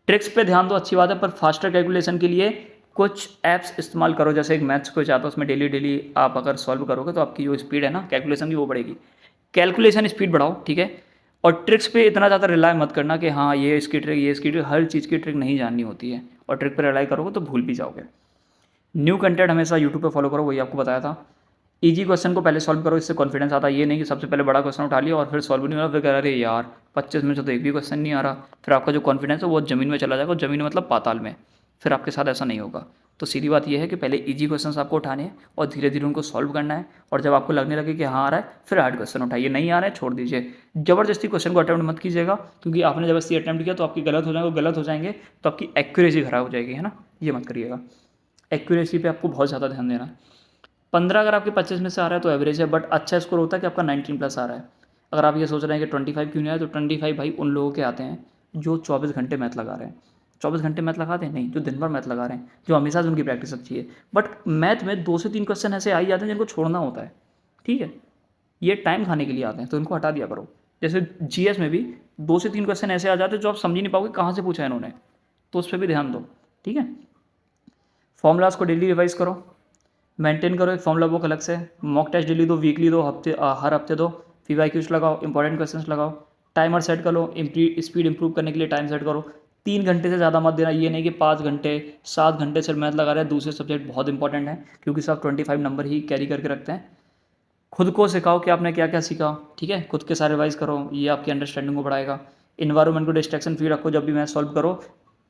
ट्रिक्स पे ध्यान दो, अच्छी बात है, पर फास्टर कैलकुलेशन के लिए कुछ ऐप्स इस्तेमाल करो, जैसे एक मैथ्स को चाहता है, उसमें डेली डेली आप अगर सॉल्व करोगे तो आपकी जो स्पीड है ना कैलकुलेशन की, वो बढ़ेगी। कैलकुलेशन स्पीड बढ़ाओ, ठीक है। और ट्रिक्स पे इतना ज़्यादा रिलाय मत करना कि हाँ ये इसकी ट्रिक, ये इसकी ट्रिक, हर चीज़ की ट्रिक नहीं जाननी होती है, और ट्रिक पर रिलाय करोगे तो भूल भी जाओगे। न्यू कंटेंट हमेशा यूट्यूब पे फॉलो करो, वही आपको बताया था। इजी क्वेश्चन को पहले सॉल्व करो, इससे कॉन्फिडेंस आता है। ये नहीं कि सबसे पहले बड़ा क्वेश्चन उठा लिया और फिर सॉल्व नहीं हो रहा, फिर कह रहे यार 25 में से तो एक भी क्वेश्चन नहीं आ रहा, फिर आपका जो कॉन्फिडेंस है वो ज़मीन में चला जाएगा, ज़मीन मतलब पाताल में। फिर आपके साथ ऐसा नहीं होगा। तो सीधी बात यह है कि पहले इजी क्वेश्चन आपको उठाने हैं और धीरे धीरे उनको सॉल्व करना है, और जब आपको लगने लगे कि हाँ आ रहा है, फिर हार्ड क्वेश्चन उठाइए, नहीं आ रहा है छोड़ दीजिए। ज़बरदस्ती क्वेश्चन को अटैम्प्ट मत कीजिएगा, क्योंकि आपने ज़बरदस्ती अटैम्प्ट किया तो आपकी गलत हो जाएंगे, गलत हो जाएंगे तो आपकी एक्यूरेसी खराब हो जाएगी, है ना। ये मत करिएगा, एक्यूरेसी पे आपको बहुत ज़्यादा ध्यान देना है। 15 अगर आपके 25 में से आ रहा है तो एवरेज है, बट अच्छा स्कोर होता है कि आपका 19+ आ रहा है। अगर आप ये सोच रहे हैं कि 25 क्यों नहीं आया, तो 25 भाई उन लोगों के आते हैं जो 24 घंटे मैथ लगा रहे हैं। 24 घंटे मैथ लगाते हैं नहीं, जो दिन भर मैथ लगा रहे हैं, जो हमेशा से उनकी प्रैक्टिस अच्छी है। बट मैथ में 2 से 3 क्वेश्चन ऐसे आ ही जाते हैं जिनको छोड़ना होता है, ठीक है। ये टाइम खाने के लिए आते हैं, तो इनको हटा दिया करो। जैसे GS में भी 2 से 3 क्वेश्चन ऐसे आ जाते हैं जो आप समझ ही नहीं पाओगे कहाँ से पूछा है इन्होंने, तो उस पर भी ध्यान दो, ठीक है। फॉर्मूलाज को डेली रिवाइज करो, मेंटेन करो एक फॉर्मूला बुक अलग से। मॉक टेस्ट डेली दो, वीकली दो, हर हफ्ते दो। PYQs लगाओ, इंपॉर्टेंट क्वेश्चंस लगाओ। टाइमर सेट कर लो, स्पीड इंप्रूव करने के लिए टाइम सेट करो। 3 घंटे से ज़्यादा मत देना, ये नहीं कि 5 घंटे 7 घंटे सिर्फ मैथ लगा रहे हैं। दूसरे सब्जेक्ट बहुत इंपॉर्टेंट है, क्योंकि सब 25 नंबर ही कैरी करके रखते हैं। खुद को सिखाओ कि आपने क्या क्या सीखा, ठीक है। खुद के सारे रिवाइज करो, ये आपकी अंडरस्टैंडिंग को बढ़ाएगा। इन्वायरमेंट को डिस्ट्रैक्शन फ्री रखो, जब भी मैथ सॉल्व करो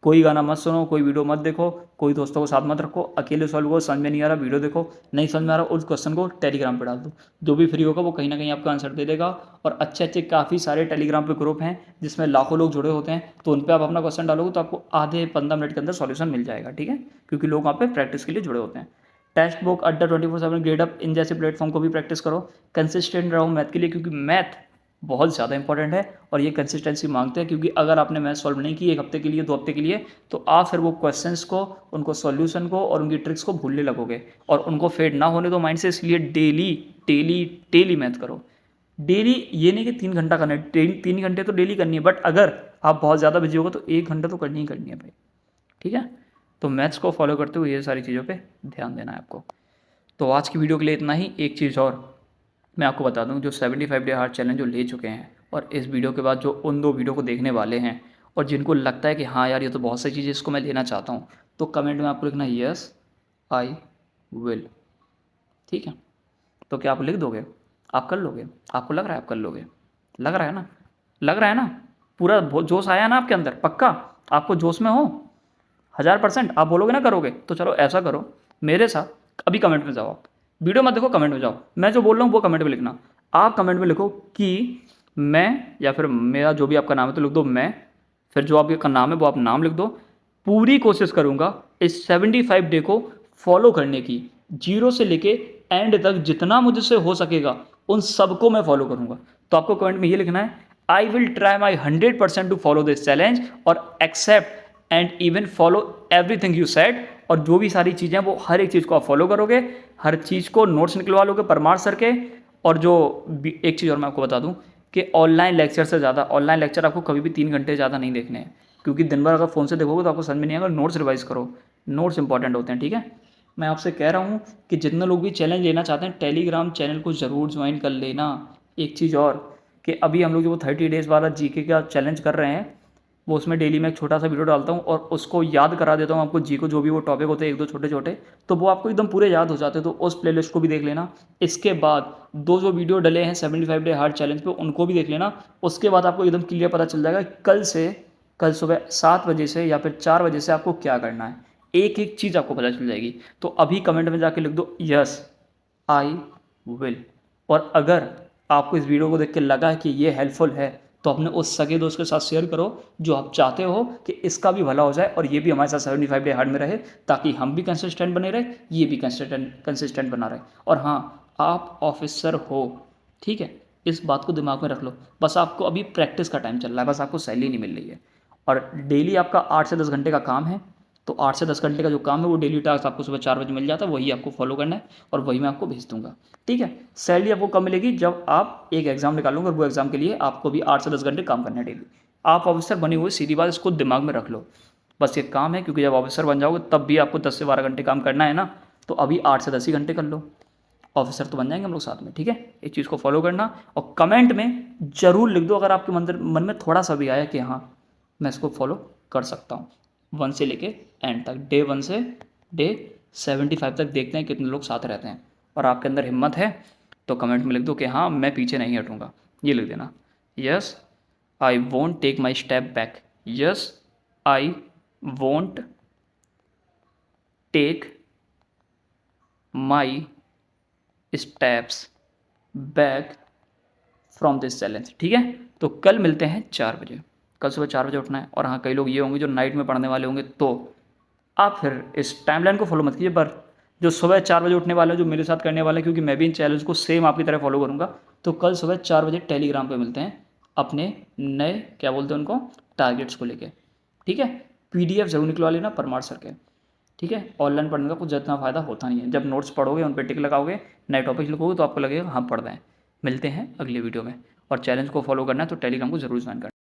कोई गाना मत सुनो, कोई वीडियो मत देखो, कोई दोस्तों को साथ मत रखो, अकेले सॉल्व करो। समझ में नहीं आ रहा वीडियो देखो, नहीं समझ में आ रहा उस क्वेश्चन को टेलीग्राम पे डाल दो, जो भी फ्री होगा वो कहीं ना कहीं आपका आंसर दे देगा। और अच्छे अच्छे काफ़ी सारे टेलीग्राम पे ग्रुप हैं जिसमें लाखों लोग जुड़े होते हैं, तो उन पर आप अपना क्वेश्चन डालोगे तो आपको आधे 15 मिनट के अंदर सॉल्यूशन मिल जाएगा, ठीक है, क्योंकि लोग वहाँ पे प्रैक्टिस के लिए जुड़े होते हैं। टेक्स्ट बुक, अड्डा, 24/7, ग्रेड अप, इन जैसे प्लेटफॉर्म को भी प्रैक्टिस करो। कंसिस्टेंट रहो मैथ के लिए, क्योंकि मैथ बहुत ज़्यादा इंपॉर्टेंट है और ये कंसिस्टेंसी मांगते हैं। क्योंकि अगर आपने मैथ सॉल्व नहीं की 1 हफ्ते के लिए, 2 हफ्ते के लिए, तो आप फिर वो क्वेश्चंस को, उनको सॉल्यूशन को और उनकी ट्रिक्स को भूलने लगोगे, और उनको फेड ना होने दो माइंड से। इसलिए डेली डेली डेली मैथ करो, डेली। ये नहीं कि 3 घंटा करना है, 3 घंटे तो डेली करनी है, बट अगर आप बहुत ज़्यादा बिजी होगा तो 1 घंटा तो करनी ही करनी है भाई, ठीक है। तो मैथ्स को फॉलो करते हुए ये सारी चीज़ों पे ध्यान देना है आपको। तो आज की वीडियो के लिए इतना ही। एक चीज़ और मैं आपको बता दूं, जो 75 डे हार्ड चैलेंज जो ले चुके हैं, और इस वीडियो के बाद जो उन 2 वीडियो को देखने वाले हैं, और जिनको लगता है कि हाँ यार ये तो बहुत सी चीज़ें इसको मैं लेना चाहता हूँ, तो कमेंट में आपको लिखना यस आई विल, ठीक है। तो क्या आप लिख दोगे? आप कर लोगे? आपको लग रहा है आप कर लोगे? लग रहा है ना? लग रहा है ना? पूरा जोश आया ना आपके अंदर? पक्का आपको जोश में हो 1000%? आप बोलोगे ना करोगे? तो चलो ऐसा करो मेरे साथ, अभी कमेंट में जाओ, आप वीडियो मत देखो, कमेंट में जाओ। मैं जो बोल रहा हूँ वो कमेंट में लिखना। आप कमेंट में लिखो कि मैं, या फिर मेरा जो भी आपका नाम है तो लिख दो मैं, फिर जो आपका नाम है वो आप नाम लिख दो। पूरी कोशिश करूँगा इस 75 डे को फॉलो करने की, 0 से लेके एंड तक जितना मुझसे हो सकेगा उन सबको मैं फॉलो करूँगा। तो आपको कमेंट में ये लिखना है, I will try my 100% to follow this challenge और accept and even follow everything you said. और जो भी सारी चीज़ें वो हर एक चीज़ को आप फॉलो करोगे, हर चीज़ को नोट्स निकलवा लोगे परमार सर के। और जो एक चीज़ और मैं आपको बता दूं कि ऑनलाइन लेक्चर से ज़्यादा, ऑनलाइन लेक्चर आपको कभी भी 3 घंटे ज़्यादा नहीं देखने हैं, क्योंकि दिन भर अगर फ़ोन से देखोगे तो आपको समझ में नहीं आएगा। नोट्स रिवाइज करो, नोट्स इंपॉर्टेंट होते हैं, ठीक है। मैं आपसे कह रहा हूँ कि जितने लोग भी चैलेंज लेना चाहते हैं, टेलीग्राम चैनल को ज़रूर ज्वाइन कर लेना। एक चीज़ और कि अभी हम लोग जो 30 डेज़ वाला GK का चैलेंज कर रहे हैं, वो उसमें डेली मैं एक छोटा सा वीडियो डालता हूँ और उसको याद करा देता हूँ आपको जी को, जो भी वो टॉपिक होते हैं 1-2 छोटे छोटे, तो वो आपको एकदम पूरे याद हो जाते हैं। तो उस प्लेलिस्ट को भी देख लेना। इसके बाद 2 जो वीडियो डले हैं 75 डे हार्ड चैलेंज पे, उनको भी देख लेना। उसके बाद आपको एकदम क्लियर पता चल जाएगा कल सुबह 7 बजे से या फिर 4 बजे से आपको क्या करना है। एक एक चीज़ आपको पता चल जाएगी। तो अभी कमेंट में जाके लिख दो यस आई विल, और अगर आपको इस वीडियो को देख के लगा है कि ये हेल्पफुल है तो अपने उस सगे दोस्त के साथ शेयर करो जो आप चाहते हो कि इसका भी भला हो जाए और ये भी हमारे साथ 75 डे हार्ड में रहे, ताकि हम भी कंसिस्टेंट बने रहे, ये भी कंसिस्टेंट बना रहे। और हाँ, आप ऑफिसर हो, ठीक है, इस बात को दिमाग में रख लो। बस आपको अभी प्रैक्टिस का टाइम चल रहा है, बस आपको सैलरी नहीं मिल रही है। और डेली आपका 8 से 10 घंटे का काम है, तो 8 से 10 घंटे का जो काम है वो डेली टास्क आपको सुबह 4 बजे मिल जाता है, वही आपको फॉलो करना है और वही मैं आपको भेज दूंगा, ठीक है। सैलरी आपको कब मिलेगी? जब आप एक एग्जाम निकालोगे और वो एग्जाम के लिए आपको भी 8 से 10 घंटे काम करना है डेली। आप ऑफिसर बने हुए, सीधी बात, इसको दिमाग में रख लो। बस ये काम है, क्योंकि जब ऑफिसर बन जाओगे तब भी आपको 10 से 12 घंटे काम करना है ना, तो अभी 8 से 10 ही घंटे कर लो, ऑफिसर तो बन जाएंगे हम लोग साथ में, ठीक है। इस चीज़ को फॉलो करना और कमेंट में जरूर लिख दो अगर आपके मन में थोड़ा सा भी आया कि हाँ मैं इसको फॉलो कर सकता हूँ। 1 से लेके एंड तक, डे 1 से डे 75 तक देखते हैं कितने लोग साथ रहते हैं। और आपके अंदर हिम्मत है तो कमेंट में लिख दो कि हाँ मैं पीछे नहीं हटूँगा, ये लिख देना, yes I won't take my step back, yes I won't take my steps back from this challenge, ठीक है। तो कल मिलते हैं 4 बजे, कल सुबह 4 बजे उठना है। और हाँ, कई लोग ये होंगे जो नाइट में पढ़ने वाले होंगे, तो आप फिर इस टाइमलाइन को फॉलो मत कीजिए, पर जो सुबह 4 बजे उठने वाले हैं, जो मेरे साथ करने वाले हैं, क्योंकि मैं भी इन चैलेंज को सेम आपकी तरह फॉलो करूँगा, तो कल सुबह 4 बजे टेलीग्राम पर मिलते हैं अपने नए, क्या बोलते हैं उनको, टारगेट्स को लेके, ठीक है। PDF जरूर निकलवा लेना परमार सर के, ठीक है। ऑनलाइन पढ़ने का कुछ जितना फ़ायदा होता नहीं है, जब नोट्स पढ़ोगे उन पर टिक लगाओगे, नए टॉपिक लिखोगे तो आपको लगेगा हाँ पढ़ रहे हैं। मिलते हैं अगले वीडियो में। और चैलेंज को फॉलो करना है तो टेलीग्राम को जरूर ज्वाइन करना।